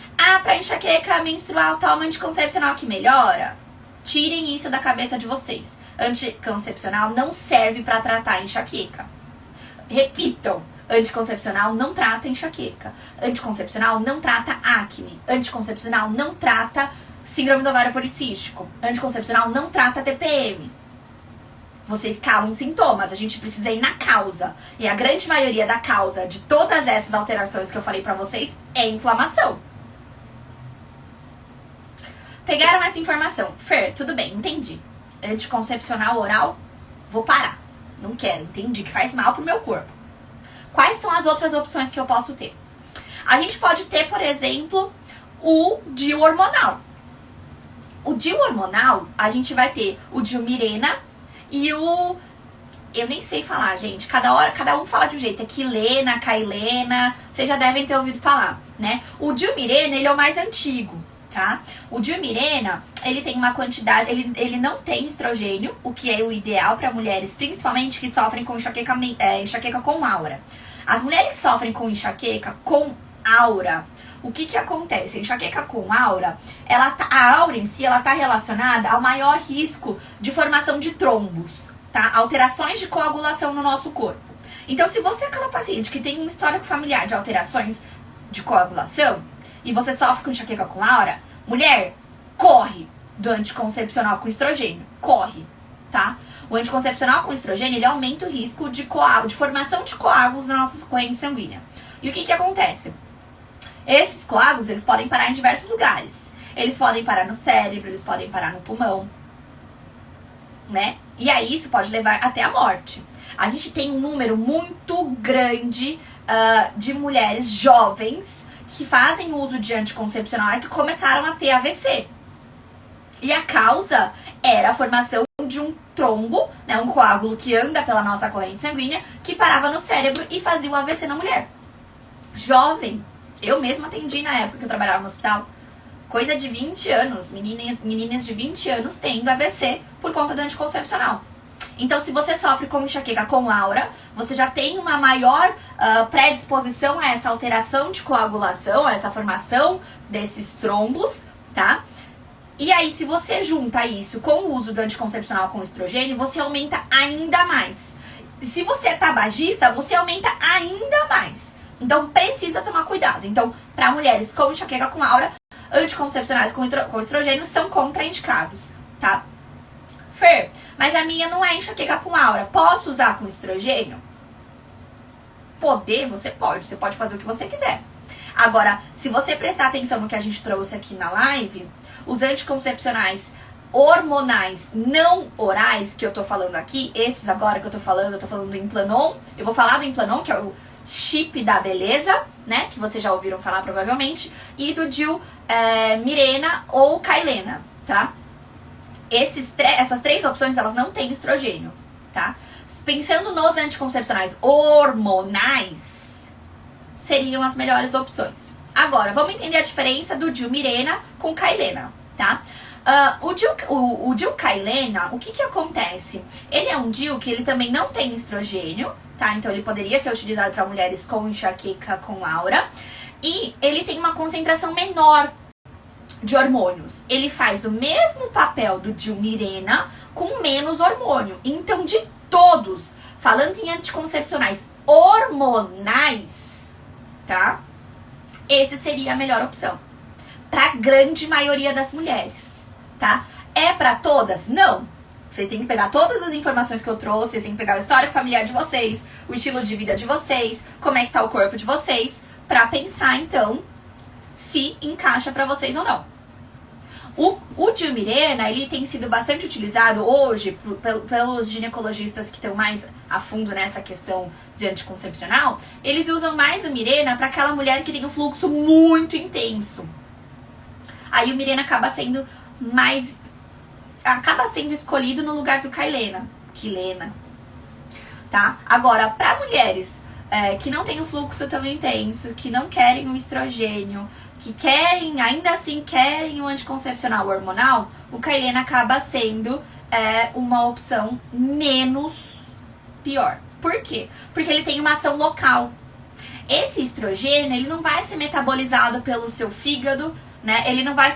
pra enxaqueca menstrual toma anticoncepcional que melhora, tirem isso da cabeça de vocês. Anticoncepcional não serve pra tratar enxaqueca. Repitam, anticoncepcional não trata enxaqueca. Anticoncepcional não trata acne. Anticoncepcional não trata síndrome do ovário policístico. Anticoncepcional não trata TPM. Vocês calam sintomas, a gente precisa ir na causa. E a grande maioria da causa de todas essas alterações que eu falei pra vocês é inflamação. Pegaram essa informação? Fer, tudo bem, entendi. Anticoncepcional oral, vou parar. Não quero, entendi que faz mal pro meu corpo. Quais são as outras opções que eu posso ter? A gente pode ter, por exemplo, o DIU hormonal. O DIU hormonal, a gente vai ter o DIU Mirena e o... Eu nem sei falar, gente. Cada um fala de um jeito. É Quilena, Cailena. Vocês já devem ter ouvido falar, né? O DIU Mirena, ele é o mais antigo, tá? O DIU Mirena, ele tem uma quantidade... Ele não tem estrogênio, o que é o ideal para mulheres, principalmente que sofrem com enxaqueca com aura. As mulheres que sofrem com enxaqueca com aura, o que acontece? A enxaqueca com aura, a aura em si, ela tá relacionada ao maior risco de formação de trombos, tá? Alterações de coagulação no nosso corpo. Então, se você é aquela paciente que tem um histórico familiar de alterações de coagulação e você sofre com enxaqueca com aura, mulher, corre do anticoncepcional com estrogênio. Corre, tá? O anticoncepcional com estrogênio, ele aumenta o risco de formação de coágulos na nossa corrente sanguínea. E o que acontece? Esses coágulos, eles podem parar em diversos lugares. Eles podem parar no cérebro, eles podem parar no pulmão, né? E aí isso pode levar até a morte. A gente tem um número muito grande de mulheres jovens que fazem uso de anticoncepcional e que começaram a ter AVC. E a causa era a formação de um trombo, né, um coágulo que anda pela nossa corrente sanguínea, que parava no cérebro e fazia o AVC na mulher. Jovem. Eu mesma atendi na época que eu trabalhava no hospital. Coisa de 20 anos, meninas de 20 anos tendo AVC por conta do anticoncepcional. Então, se você sofre com enxaqueca com aura, você já tem uma maior predisposição a essa alteração de coagulação, a essa formação desses trombos, tá? E aí, se você junta isso com o uso do anticoncepcional com estrogênio, você aumenta ainda mais. Se você é tabagista, você aumenta ainda mais. Então, precisa tomar cuidado. Então, para mulheres com enxaqueca com aura, anticoncepcionais com estrogênio são contraindicados, tá? Fer, mas a minha não é enxaqueca com aura. Posso usar com estrogênio? Você pode fazer o que você quiser. Agora, se você prestar atenção no que a gente trouxe aqui na live, os anticoncepcionais hormonais não orais que eu tô falando aqui, esses agora que eu tô falando do Implanon, eu vou falar do Implanon, que é o chip da beleza, né, que vocês já ouviram falar provavelmente, e do DIU Mirena ou Kailena, tá? Essas três opções, elas não têm estrogênio, tá? Pensando nos anticoncepcionais hormonais, seriam as melhores opções. Agora, vamos entender a diferença do DIU Mirena com Kailena, tá? O DIU Kailena, o que acontece? Ele é um DIU que ele também não tem estrogênio, tá? Então ele poderia ser utilizado para mulheres com enxaqueca com aura. E ele tem uma concentração menor de hormônios. Ele faz o mesmo papel do DIU Mirena com menos hormônio. Então, de todos, falando em anticoncepcionais hormonais, tá? Esse seria a melhor opção para a grande maioria das mulheres, tá? É para todas? Não. Vocês têm que pegar todas as informações que eu trouxe, vocês têm que pegar o histórico familiar de vocês, o estilo de vida de vocês, como é que tá o corpo de vocês, para pensar então se encaixa para vocês ou não. O DIU Mirena, ele tem sido bastante utilizado hoje pelos ginecologistas que estão mais a fundo nessa questão de anticoncepcional. Eles usam mais o Mirena para aquela mulher que tem um fluxo muito intenso. Aí o Mirena acaba sendo escolhido no lugar do Kailena, tá? Agora, para mulheres que não têm o fluxo tão intenso, que não querem o estrogênio, que ainda assim querem o anticoncepcional hormonal, o Kailena acaba sendo uma opção menos pior. Por quê? Porque ele tem uma ação local. Esse estrogênio, ele não vai ser metabolizado pelo seu fígado, né? Ele não vai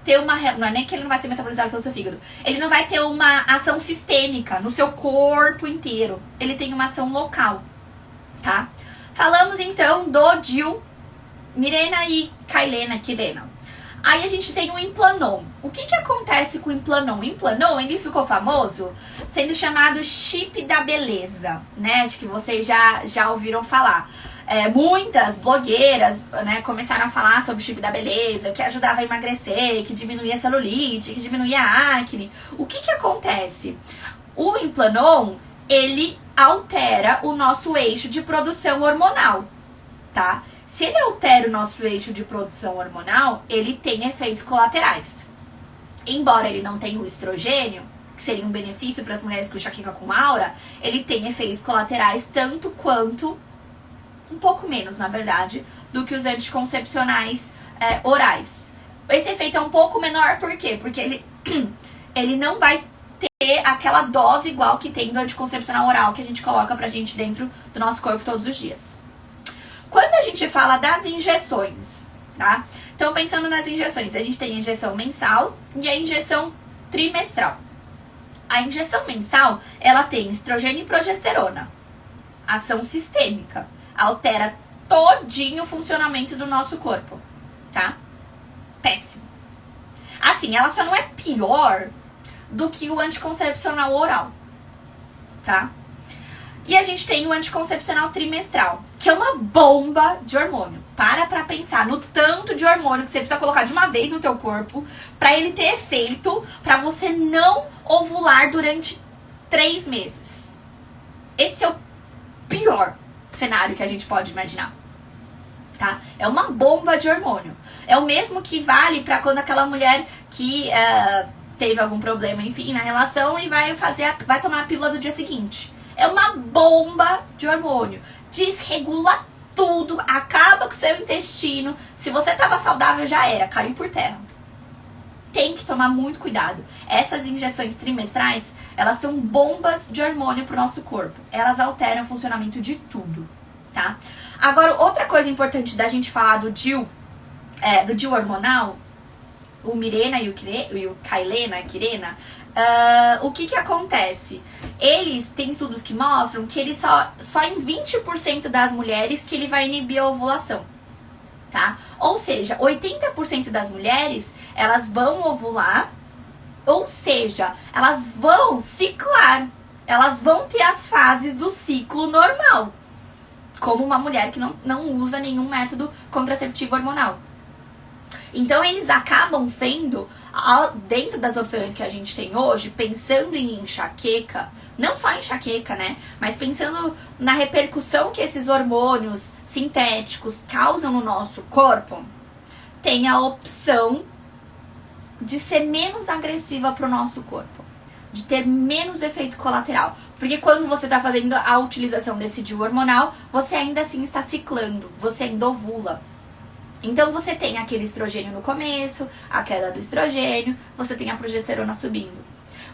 ter não é nem que ele não vai ser metabolizado pelo seu fígado. Ele não vai ter uma ação sistêmica no seu corpo inteiro. Ele tem uma ação local, tá? Falamos então do DIU Mirena e Kailena. Aí a gente tem o Implanon. O que acontece com o Implanon? O Implanon, ele ficou famoso sendo chamado chip da beleza, né? Acho que vocês já ouviram falar. Muitas blogueiras, né, começaram a falar sobre o chip da beleza, que ajudava a emagrecer, que diminuía a celulite, que diminuía a acne. O que acontece? O Implanon, ele altera o nosso eixo de produção hormonal, tá? Se ele altera o nosso eixo de produção hormonal, ele tem efeitos colaterais. Embora ele não tenha o estrogênio, que seria um benefício para as mulheres com enxaqueca com aura, ele tem efeitos colaterais tanto quanto, um pouco menos, na verdade, do que os anticoncepcionais orais. Esse efeito é um pouco menor, por quê? Porque ele não vai ter aquela dose igual que tem do anticoncepcional oral que a gente coloca pra gente dentro do nosso corpo todos os dias. Quando a gente fala das injeções, tá? Então, pensando nas injeções, a gente tem a injeção mensal e a injeção trimestral. A injeção mensal, ela tem estrogênio e progesterona. Ação sistêmica. Altera todinho o funcionamento do nosso corpo, tá? Péssimo. Assim, ela só não é pior do que o anticoncepcional oral, tá? E a gente tem o anticoncepcional trimestral, que é uma bomba de hormônio. Pra pensar no tanto de hormônio que você precisa colocar de uma vez no teu corpo pra ele ter efeito, pra você não ovular durante 3 meses. Esse é o pior cenário que a gente pode imaginar, tá? É uma bomba de hormônio. É o mesmo que vale pra quando aquela mulher que teve algum problema, enfim, na relação e vai tomar a pílula do dia seguinte. É uma bomba de hormônio. Desregula tudo, acaba com o seu intestino. Se você tava saudável, já era, caiu por terra. Tem que tomar muito cuidado. Essas injeções trimestrais, elas são bombas de hormônio pro nosso corpo. Elas alteram o funcionamento de tudo, tá? Agora, outra coisa importante da gente falar do DIU hormonal, o Mirena e o Kailena, o que acontece? Eles têm estudos que mostram que ele só em 20% das mulheres que ele vai inibir a ovulação. tá? Ou seja, 80% das mulheres, elas vão ovular, ou seja, elas vão ciclar, elas vão ter as fases do ciclo normal, como uma mulher que não usa nenhum método contraceptivo hormonal. Então eles acabam sendo, dentro das opções que a gente tem hoje, pensando em enxaqueca, não só enxaqueca, né? Mas pensando na repercussão que esses hormônios sintéticos causam no nosso corpo, tem a opção de ser menos agressiva para o nosso corpo, de ter menos efeito colateral. Porque quando você está fazendo a utilização desse DIU hormonal, você ainda assim está ciclando, você ainda ovula. Então você tem aquele estrogênio no começo, a queda do estrogênio, você tem a progesterona subindo.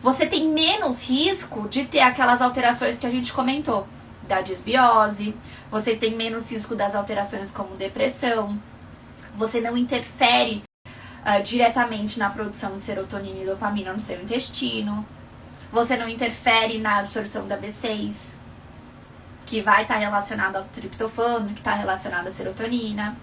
Você tem menos risco de ter aquelas alterações que a gente comentou, da disbiose, você tem menos risco das alterações como depressão, você não interfere diretamente na produção de serotonina e dopamina no seu intestino, você não interfere na absorção da B6, que vai estar relacionado ao triptofano, que está relacionado à serotonina.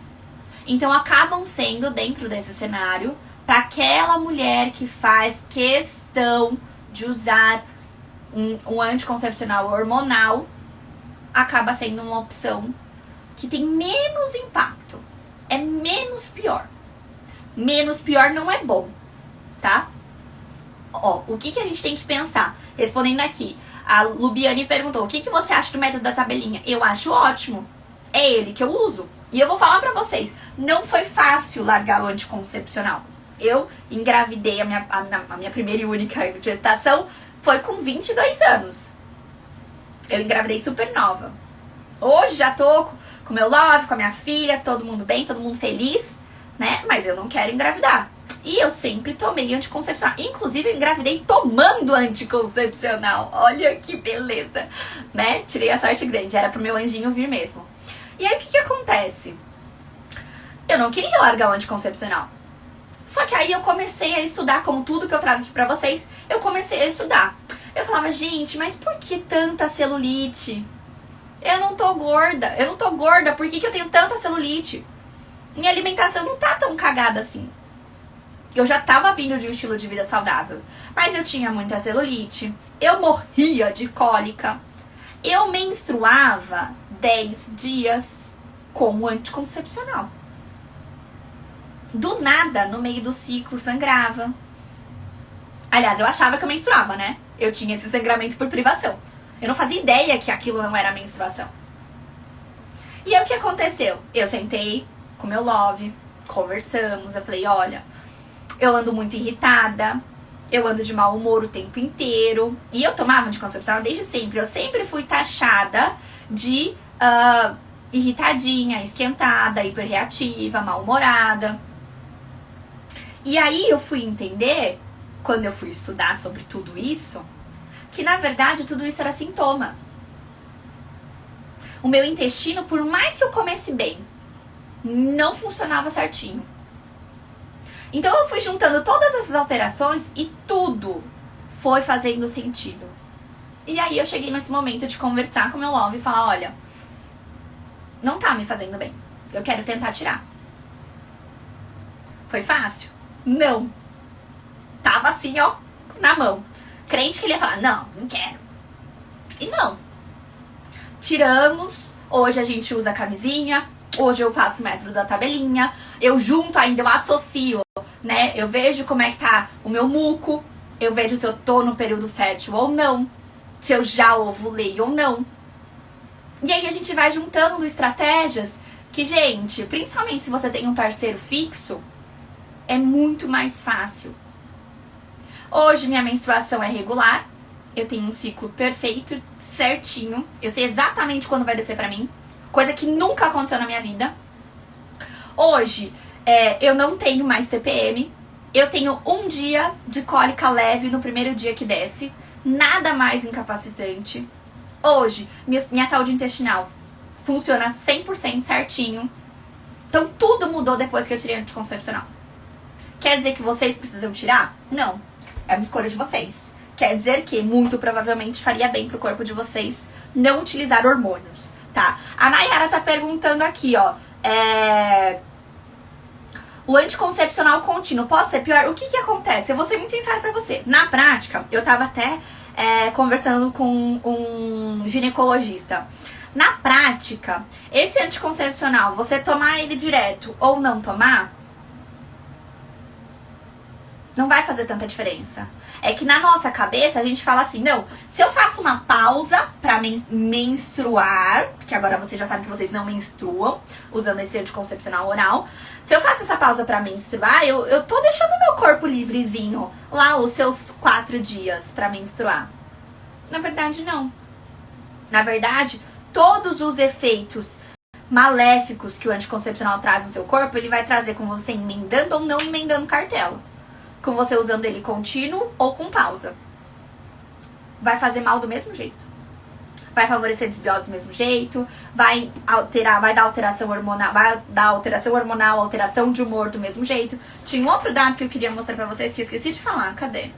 Então acabam sendo, dentro desse cenário, para aquela mulher que faz questão de usar um anticoncepcional hormonal, acaba sendo uma opção que tem menos impacto, é menos pior. Menos pior não é bom, tá? Ó, o que a gente tem que pensar? Respondendo aqui, a Lubiane perguntou, o que você acha do método da tabelinha? Eu acho ótimo, é ele que eu uso. E eu vou falar pra vocês, não foi fácil largar o anticoncepcional. Eu engravidei, a minha primeira e única gestação foi com 22 anos. Eu engravidei super nova. Hoje já tô com meu love, com a minha filha, todo mundo bem, todo mundo feliz, né? Mas eu não quero engravidar. E eu sempre tomei anticoncepcional. Inclusive, eu engravidei tomando anticoncepcional. Olha que beleza, né? Tirei a sorte grande, era pro meu anjinho vir mesmo. E aí, o que acontece? Eu não queria largar o anticoncepcional. Só que aí eu comecei a estudar, como tudo que eu trago aqui pra vocês, eu comecei a estudar. Eu falava, gente, mas por que tanta celulite? Eu não tô gorda, por que eu tenho tanta celulite? Minha alimentação não tá tão cagada assim. Eu já tava vindo de um estilo de vida saudável, mas eu tinha muita celulite, eu morria de cólica, eu menstruava 10 dias com o anticoncepcional. Do nada, no meio do ciclo, sangrava. Aliás, eu achava que eu menstruava, né? Eu tinha esse sangramento por privação. Eu não fazia ideia que aquilo não era menstruação. E aí o que aconteceu? Eu sentei com meu love, conversamos, eu falei, olha, eu ando muito irritada, eu ando de mau humor o tempo inteiro. E eu tomava anticoncepcional desde sempre. Eu sempre fui taxada de irritadinha, esquentada, hiperreativa, mal-humorada. E aí eu fui entender, quando eu fui estudar sobre tudo isso, que na verdade tudo isso era sintoma. O meu intestino, por mais que eu comesse bem, não funcionava certinho. Então eu fui juntando todas essas alterações e tudo foi fazendo sentido. E aí eu cheguei nesse momento de conversar com meu love e falar, olha, não tá me fazendo bem, eu quero tentar tirar. Foi fácil? Não. Tava assim, ó, na mão. Crente que ele ia falar, não quero. E não. Tiramos, hoje a gente usa a camisinha, hoje eu faço o método da tabelinha, eu junto ainda, eu associo, né? Eu vejo como é que tá o meu muco, eu vejo se eu tô no período fértil ou não, se eu já ovulei ou não. E aí a gente vai juntando estratégias que, gente, principalmente se você tem um parceiro fixo, é muito mais fácil. Hoje minha menstruação é regular, eu tenho um ciclo perfeito, certinho, eu sei exatamente quando vai descer pra mim, coisa que nunca aconteceu na minha vida. Hoje, eu não tenho mais TPM, eu tenho um dia de cólica leve no primeiro dia que desce, nada mais incapacitante. Hoje, minha saúde intestinal funciona 100% certinho, então tudo mudou depois que eu tirei anticoncepcional. Quer dizer que vocês precisam tirar? Não. É uma escolha de vocês. Quer dizer que, muito provavelmente, faria bem pro corpo de vocês não utilizar hormônios, tá? A Nayara tá perguntando aqui, ó. O anticoncepcional contínuo pode ser pior? O que que acontece? Eu vou ser muito sincera pra você. Na prática, eu tava até conversando com um ginecologista. Na prática, esse anticoncepcional, você tomar ele direto ou não tomar, não vai fazer tanta diferença. É que na nossa cabeça a gente fala assim, não, se eu faço uma pausa pra menstruar, porque agora vocês já sabem que vocês não menstruam usando esse anticoncepcional oral, se eu faço essa pausa pra menstruar, eu tô deixando meu corpo livrezinho lá os seus 4 dias pra menstruar. Na verdade, não. Na verdade, todos os efeitos maléficos que o anticoncepcional traz no seu corpo, ele vai trazer com você emendando ou não emendando cartela. Com você usando ele contínuo ou com pausa. Vai fazer mal do mesmo jeito. Vai favorecer desbiose do mesmo jeito, vai dar alteração hormonal, alteração de humor do mesmo jeito. Tinha um outro dado que eu queria mostrar pra vocês que eu esqueci de falar. Cadê?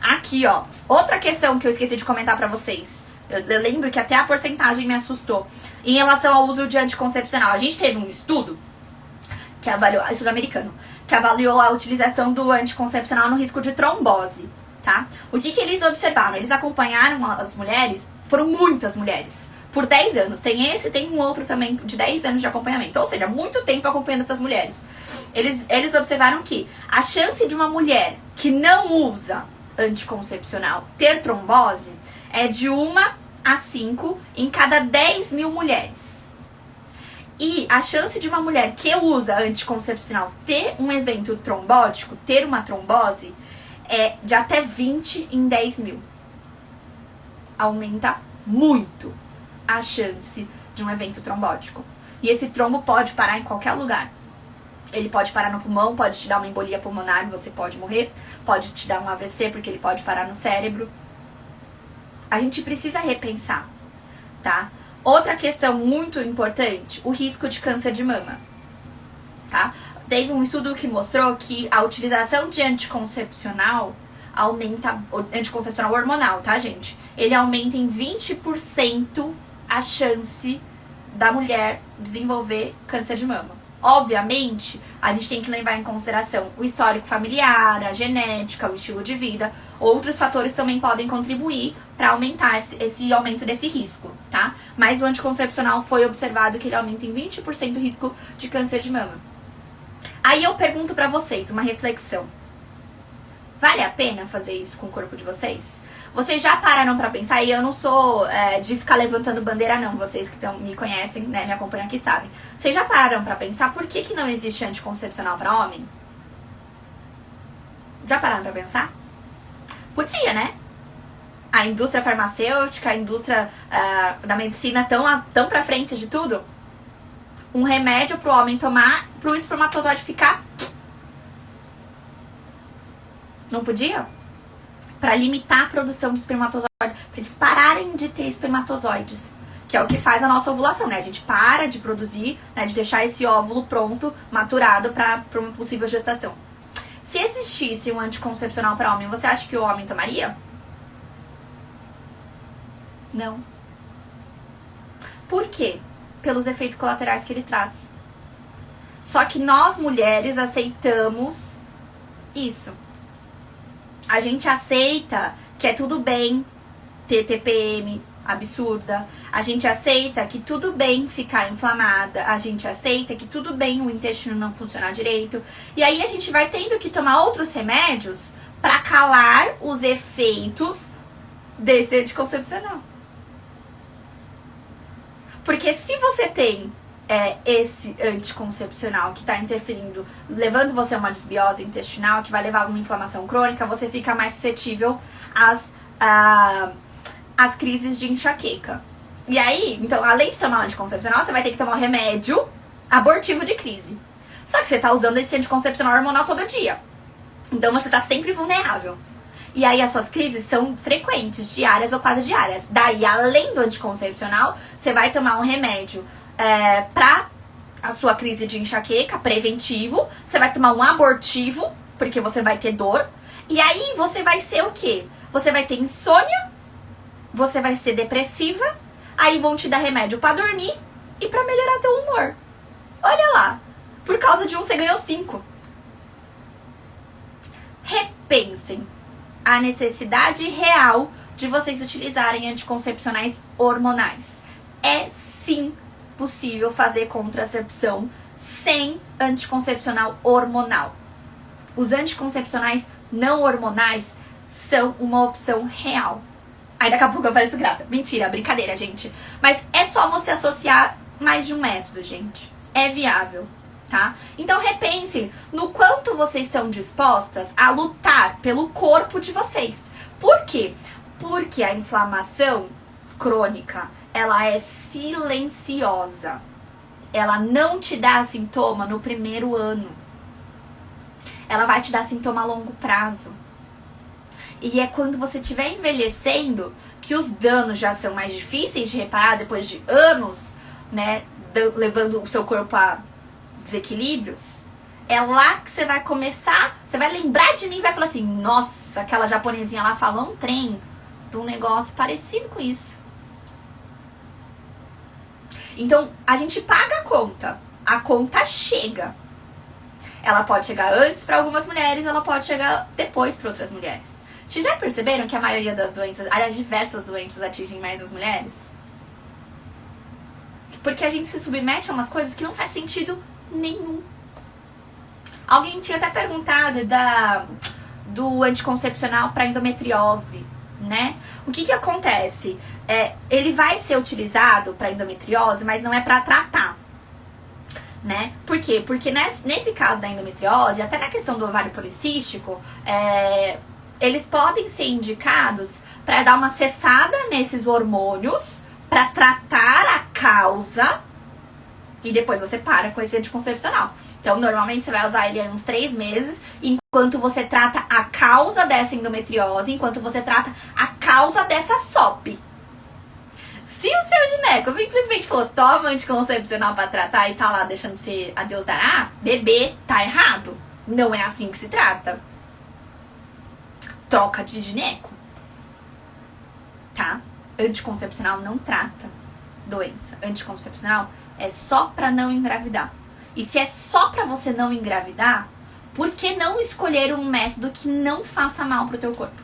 Aqui, ó. Outra questão que eu esqueci de comentar pra vocês. Eu lembro que até a porcentagem me assustou. Em relação ao uso de anticoncepcional. A gente teve um estudo que avaliou, estudo americano, que avaliou a utilização do anticoncepcional no risco de trombose, tá? O que eles observaram? Eles acompanharam as mulheres, foram muitas mulheres, por 10 anos. Tem um outro também de 10 anos de acompanhamento, ou seja, muito tempo acompanhando essas mulheres. Eles observaram que a chance de uma mulher que não usa anticoncepcional ter trombose é de 1 a 5 em cada 10 mil mulheres. E a chance de uma mulher que usa anticoncepcional ter um evento trombótico, ter uma trombose, é de até 20 em 10 mil. Aumenta muito a chance de um evento trombótico. E esse trombo pode parar em qualquer lugar. Ele pode parar no pulmão, pode te dar uma embolia pulmonar e você pode morrer. Pode te dar um AVC porque ele pode parar no cérebro. A gente precisa repensar, tá? Outra questão muito importante, o risco de câncer de mama, tá? Teve um estudo que mostrou que a utilização de anticoncepcional aumenta, anticoncepcional hormonal, tá, gente? Ele aumenta em 20% a chance da mulher desenvolver câncer de mama. Obviamente, a gente tem que levar em consideração o histórico familiar, a genética, o estilo de vida. Outros fatores também podem contribuir para aumentar esse aumento desse risco, tá? Mas o anticoncepcional foi observado que ele aumenta em 20% o risco de câncer de mama. Aí eu pergunto pra vocês, uma reflexão. Vale a pena fazer isso com o corpo de vocês? Vocês já pararam pra pensar? E eu não sou de ficar levantando bandeira não, vocês que me conhecem, né, me acompanham aqui sabem. Vocês já pararam pra pensar por que não existe anticoncepcional pra homem? Já pararam pra pensar? Podia, né? A indústria farmacêutica, a indústria da medicina tão pra frente de tudo. Um remédio pro homem tomar, pro espermatozoide ficar... Não podia? Pra limitar a produção de espermatozoide, pra eles pararem de ter espermatozoides. Que é o que faz a nossa ovulação, né? A gente para de produzir, né, de deixar esse óvulo pronto, maturado pra uma possível gestação. Se existisse um anticoncepcional para homem, você acha que o homem tomaria? Não. Por quê? Pelos efeitos colaterais que ele traz. Só que nós mulheres aceitamos isso. A gente aceita que é tudo bem ter TPM absurda. A gente aceita que tudo bem ficar inflamada. A gente aceita que tudo bem o intestino não funcionar direito. E aí a gente vai tendo que tomar outros remédios para calar os efeitos desse anticoncepcional. Porque se você tem esse anticoncepcional que está interferindo, levando você a uma desbiose intestinal, que vai levar a uma inflamação crônica, você fica mais suscetível às crises de enxaqueca. E aí, então, além de tomar o anticoncepcional, você vai ter que tomar o remédio abortivo de crise. Só que você tá usando esse anticoncepcional hormonal todo dia. Então você tá sempre vulnerável. E aí as suas crises são frequentes, diárias ou quase diárias. Daí, além do anticoncepcional, você vai tomar um remédio pra a sua crise de enxaqueca, preventivo. Você vai tomar um abortivo, porque você vai ter dor. E aí você vai ser o quê? Você vai ter insônia, você vai ser depressiva, aí vão te dar remédio pra dormir e pra melhorar teu humor. Olha lá. Por causa de um, você ganhou 5. Repensem a necessidade real de vocês utilizarem anticoncepcionais hormonais. É sim possível fazer contracepção sem anticoncepcional hormonal. Os anticoncepcionais não hormonais são uma opção real. Aí daqui a pouco eu pareço grávida. Mentira, brincadeira, gente. Mas é só você associar mais de um método, gente. É viável, tá? Então repense no quanto vocês estão dispostas a lutar pelo corpo de vocês. Por quê? Porque a inflamação crônica, ela é silenciosa. Ela não te dá sintoma no primeiro ano. Ela vai te dar sintoma a longo prazo. E é quando você estiver envelhecendo que os danos já são mais difíceis de reparar depois de anos, né? Levando o seu corpo a desequilíbrios. É lá que você vai começar, você vai lembrar de mim e vai falar assim: nossa, aquela japonesinha lá falou um trem de um negócio parecido com isso. Então, a gente paga a conta chega. Ela pode chegar antes para algumas mulheres, ela pode chegar depois para outras mulheres. Vocês já perceberam que a maioria das doenças, as diversas doenças atingem mais as mulheres? Porque a gente se submete a umas coisas que não faz sentido nenhum. Alguém tinha até perguntado do anticoncepcional para endometriose, né? O que acontece? Ele vai ser utilizado para endometriose, mas não é para tratar, né? Por quê? Porque nesse caso da endometriose, até na questão do ovário policístico, eles podem ser indicados para dar uma cessada nesses hormônios, para tratar a causa, e depois você para com esse anticoncepcional. Então, normalmente você vai usar ele uns 3 meses, enquanto você trata a causa dessa endometriose, enquanto você trata a causa dessa SOP. Se o seu gineco simplesmente falou, toma anticoncepcional pra tratar e tá lá deixando ser a Deus dará, bebê, tá errado. Não é assim que se trata. Troca de gineco. Tá? Anticoncepcional não trata doença. Anticoncepcional é só pra não engravidar. E se é só pra você não engravidar, por que não escolher um método que não faça mal pro teu corpo?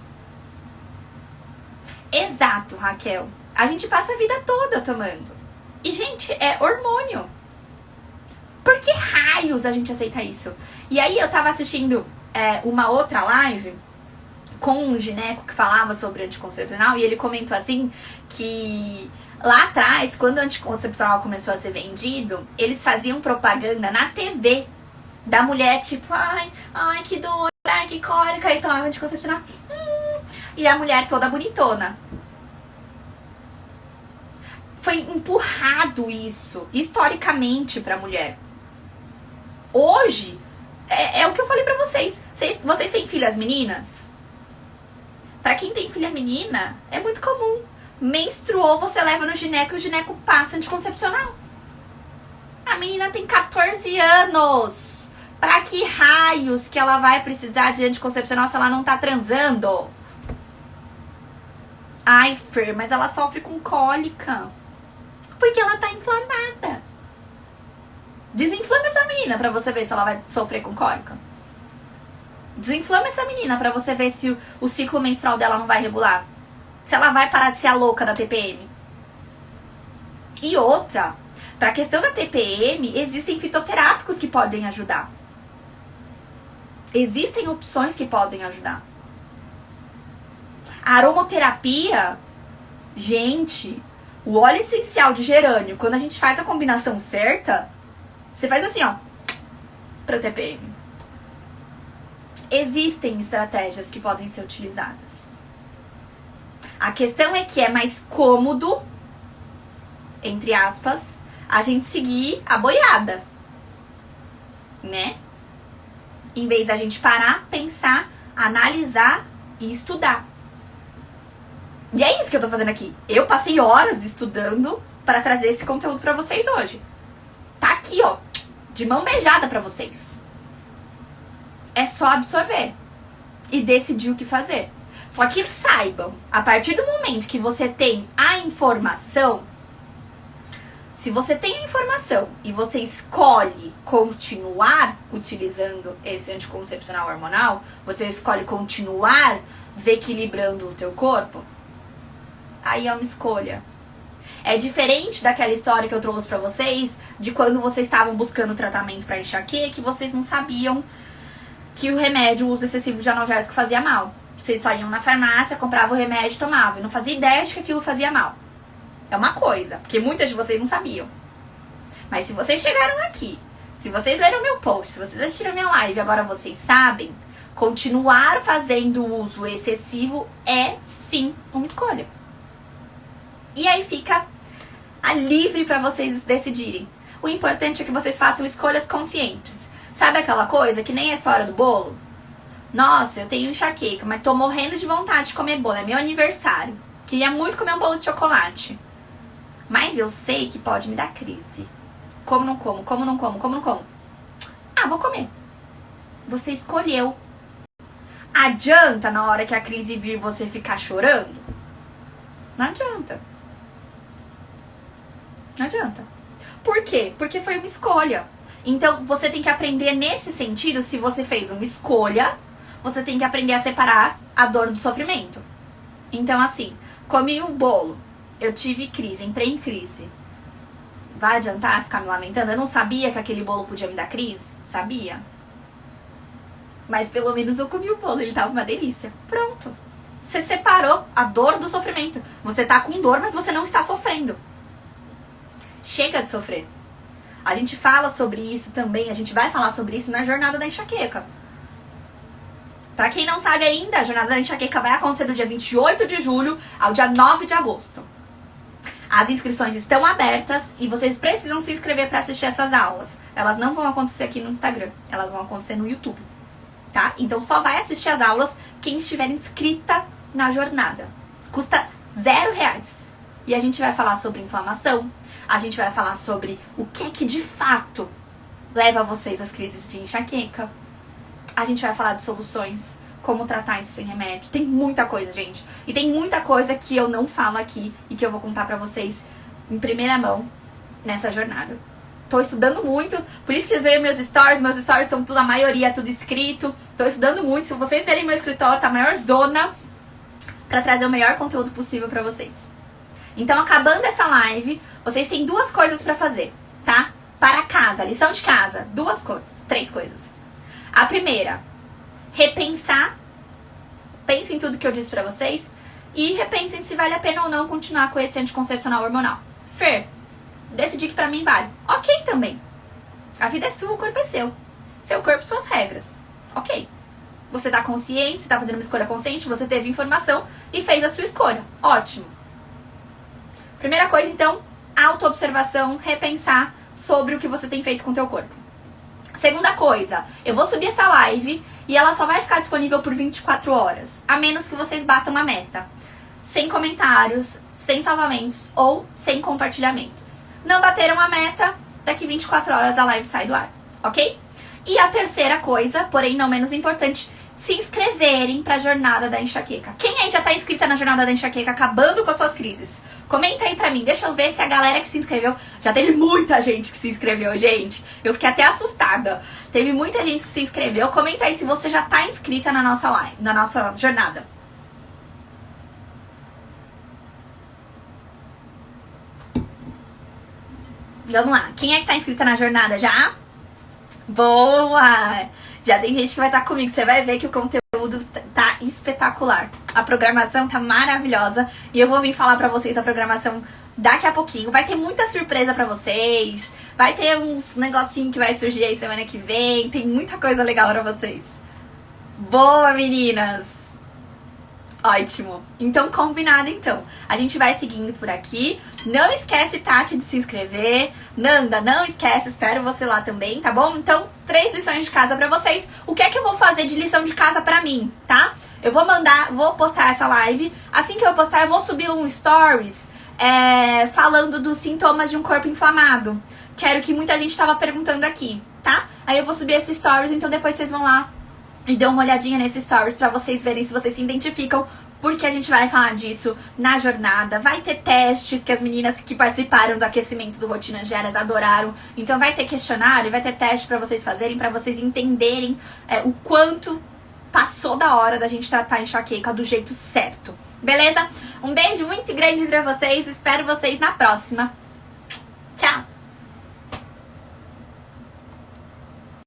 Exato, Raquel. A gente passa a vida toda tomando. E, gente, é hormônio. Por que raios a gente aceita isso? E aí eu tava assistindo uma outra live com um gineco que falava sobre anticoncepcional e ele comentou assim que lá atrás, quando o anticoncepcional começou a ser vendido, eles faziam propaganda na TV da mulher, tipo, ai, que dor, ai, que cólica, e tomava anticoncepcional. E a mulher toda bonitona. Foi empurrado isso, historicamente, pra mulher. Hoje, é o que eu falei pra vocês. Vocês têm filhas meninas? Pra quem tem filha menina, é muito comum. Menstruou, você leva no gineco e o gineco passa anticoncepcional. A menina tem 14 anos. Pra que raios que ela vai precisar de anticoncepcional se ela não tá transando? Ai, Fer, mas ela sofre com cólica. Porque ela tá inflamada. Desinflama essa menina pra você ver se ela vai sofrer com cólica. Desinflama essa menina pra você ver se o ciclo menstrual dela não vai regular. Se ela vai parar de ser a louca da TPM. E outra, pra questão da TPM, existem fitoterápicos que podem ajudar. Existem opções que podem ajudar. A aromaterapia, gente, o óleo essencial de gerânio, quando a gente faz a combinação certa, você faz assim, ó, pra TPM. Existem estratégias que podem ser utilizadas. A questão é que é mais cômodo, entre aspas, a gente seguir a boiada, né? Em vez da gente parar, pensar, analisar e estudar. E é isso que eu tô fazendo aqui. Eu passei horas estudando para trazer esse conteúdo pra vocês hoje. Tá aqui, ó, de mão beijada pra vocês. É só absorver e decidir o que fazer. Só que saibam, a partir do momento que você tem a informação, Se você tem a informação e você escolhe continuar utilizando esse anticoncepcional hormonal, você escolhe continuar desequilibrando o teu corpo, aí é uma escolha. É diferente daquela história que eu trouxe pra vocês, de quando vocês estavam buscando tratamento pra enxaqueca, que vocês não sabiam que o remédio, o uso excessivo de analgésico fazia mal. Vocês só iam na farmácia, compravam o remédio e tomavam. E não fazia ideia de que aquilo fazia mal. É uma coisa, porque muitas de vocês não sabiam. Mas se vocês chegaram aqui, se vocês leram meu post, se vocês assistiram minha live e agora vocês sabem, continuar fazendo uso excessivo é sim uma escolha. E aí fica livre para vocês decidirem. O importante é que vocês façam escolhas conscientes. Sabe aquela coisa que nem a história do bolo? Nossa, eu tenho enxaqueca, mas tô morrendo de vontade de comer bolo. É meu aniversário. Queria muito comer um bolo de chocolate. Mas eu sei que pode me dar crise. Como não como? Como não como? Como não como? Ah, vou comer. Você escolheu. Adianta na hora que a crise vir você ficar chorando? Não adianta. Não adianta. Por quê? Porque foi uma escolha. Então, você tem que aprender nesse sentido, se você fez uma escolha, você tem que aprender a separar a dor do sofrimento. Então, assim, comi um bolo, eu tive crise, entrei em crise. Vai adiantar ficar me lamentando? Eu não sabia que aquele bolo podia me dar crise? Sabia? Mas pelo menos eu comi o bolo, ele tava uma delícia. Pronto. Você separou a dor do sofrimento. Você tá com dor, mas você não está sofrendo. Chega de sofrer. A gente fala sobre isso também, a gente vai falar sobre isso na Jornada da Enxaqueca. Pra quem não sabe ainda, a Jornada da Enxaqueca vai acontecer do dia 28 de julho ao dia 9 de agosto. As inscrições estão abertas e vocês precisam se inscrever para assistir essas aulas. Elas não vão acontecer aqui no Instagram, elas vão acontecer no YouTube, tá? Então só vai assistir as aulas quem estiver inscrita na jornada. Custa R$0. E a gente vai falar sobre inflamação, a gente vai falar sobre o que de fato leva vocês às crises de enxaqueca. A gente vai falar de soluções, como tratar isso sem remédio. Tem muita coisa, gente. E tem muita coisa que eu não falo aqui e que eu vou contar pra vocês em primeira mão nessa jornada. Tô estudando muito, por isso que vocês veem meus stories estão tudo, a maioria, tudo escrito. Tô estudando muito, se vocês verem meu escritório, tá a maior zona pra trazer o melhor conteúdo possível pra vocês. Então, acabando essa live, vocês têm 2 coisas pra fazer, tá? Para casa, lição de casa, 3 coisas. A primeira, repensar, pensem em tudo que eu disse pra vocês e repensem se vale a pena ou não continuar com esse anticoncepcional hormonal. Fer, decidi que pra mim vale. Ok também. A vida é sua, o corpo é seu. Seu corpo, suas regras. Ok. Você tá consciente, você tá fazendo uma escolha consciente, você teve informação e fez a sua escolha. Ótimo. Primeira coisa, então, autoobservação, repensar sobre o que você tem feito com o teu corpo. Segunda coisa, eu vou subir essa live e ela só vai ficar disponível por 24 horas, a menos que vocês batam uma meta. Sem comentários, sem salvamentos ou sem compartilhamentos. Não bateram a meta, daqui 24 horas a live sai do ar, ok? E a terceira coisa, porém não menos importante, se inscreverem pra Jornada da Enxaqueca. Quem aí já tá inscrita na Jornada da Enxaqueca, acabando com as suas crises? Comenta aí pra mim, deixa eu ver se a galera que se inscreveu... Já teve muita gente que se inscreveu, gente. Eu fiquei até assustada. Teve muita gente que se inscreveu. Comenta aí se você já tá inscrita na nossa live, na nossa jornada. Vamos lá. Quem é que tá inscrita na jornada já? Boa! Já tem gente que vai estar comigo. Você vai ver que o conteúdo tá espetacular. A programação tá maravilhosa. E eu vou vir falar pra vocês a programação daqui a pouquinho. Vai ter muita surpresa pra vocês. Vai ter uns negocinho que vai surgir aí semana que vem. Tem muita coisa legal pra vocês. Boa, meninas! Ótimo. Então, combinado, então. A gente vai seguindo por aqui. Não esquece, Tati, de se inscrever. Nanda, não esquece. Espero você lá também, tá bom? Então, 3 lições de casa pra vocês. O que é que eu vou fazer de lição de casa pra mim, tá? Eu vou postar essa live. Assim que eu postar, eu vou subir um stories falando dos sintomas de um corpo inflamado. Quero que muita gente tava perguntando aqui, tá? Aí eu vou subir esses stories, então depois vocês vão lá e dê uma olhadinha nesses stories pra vocês verem se vocês se identificam porque a gente vai falar disso na jornada. Vai ter testes que as meninas que participaram do aquecimento do Rotinas Diárias adoraram. Então vai ter questionário e vai ter teste pra vocês fazerem, pra vocês entenderem o quanto passou da hora da gente tratar a enxaqueca do jeito certo. Beleza? Um beijo muito grande pra vocês. Espero vocês na próxima.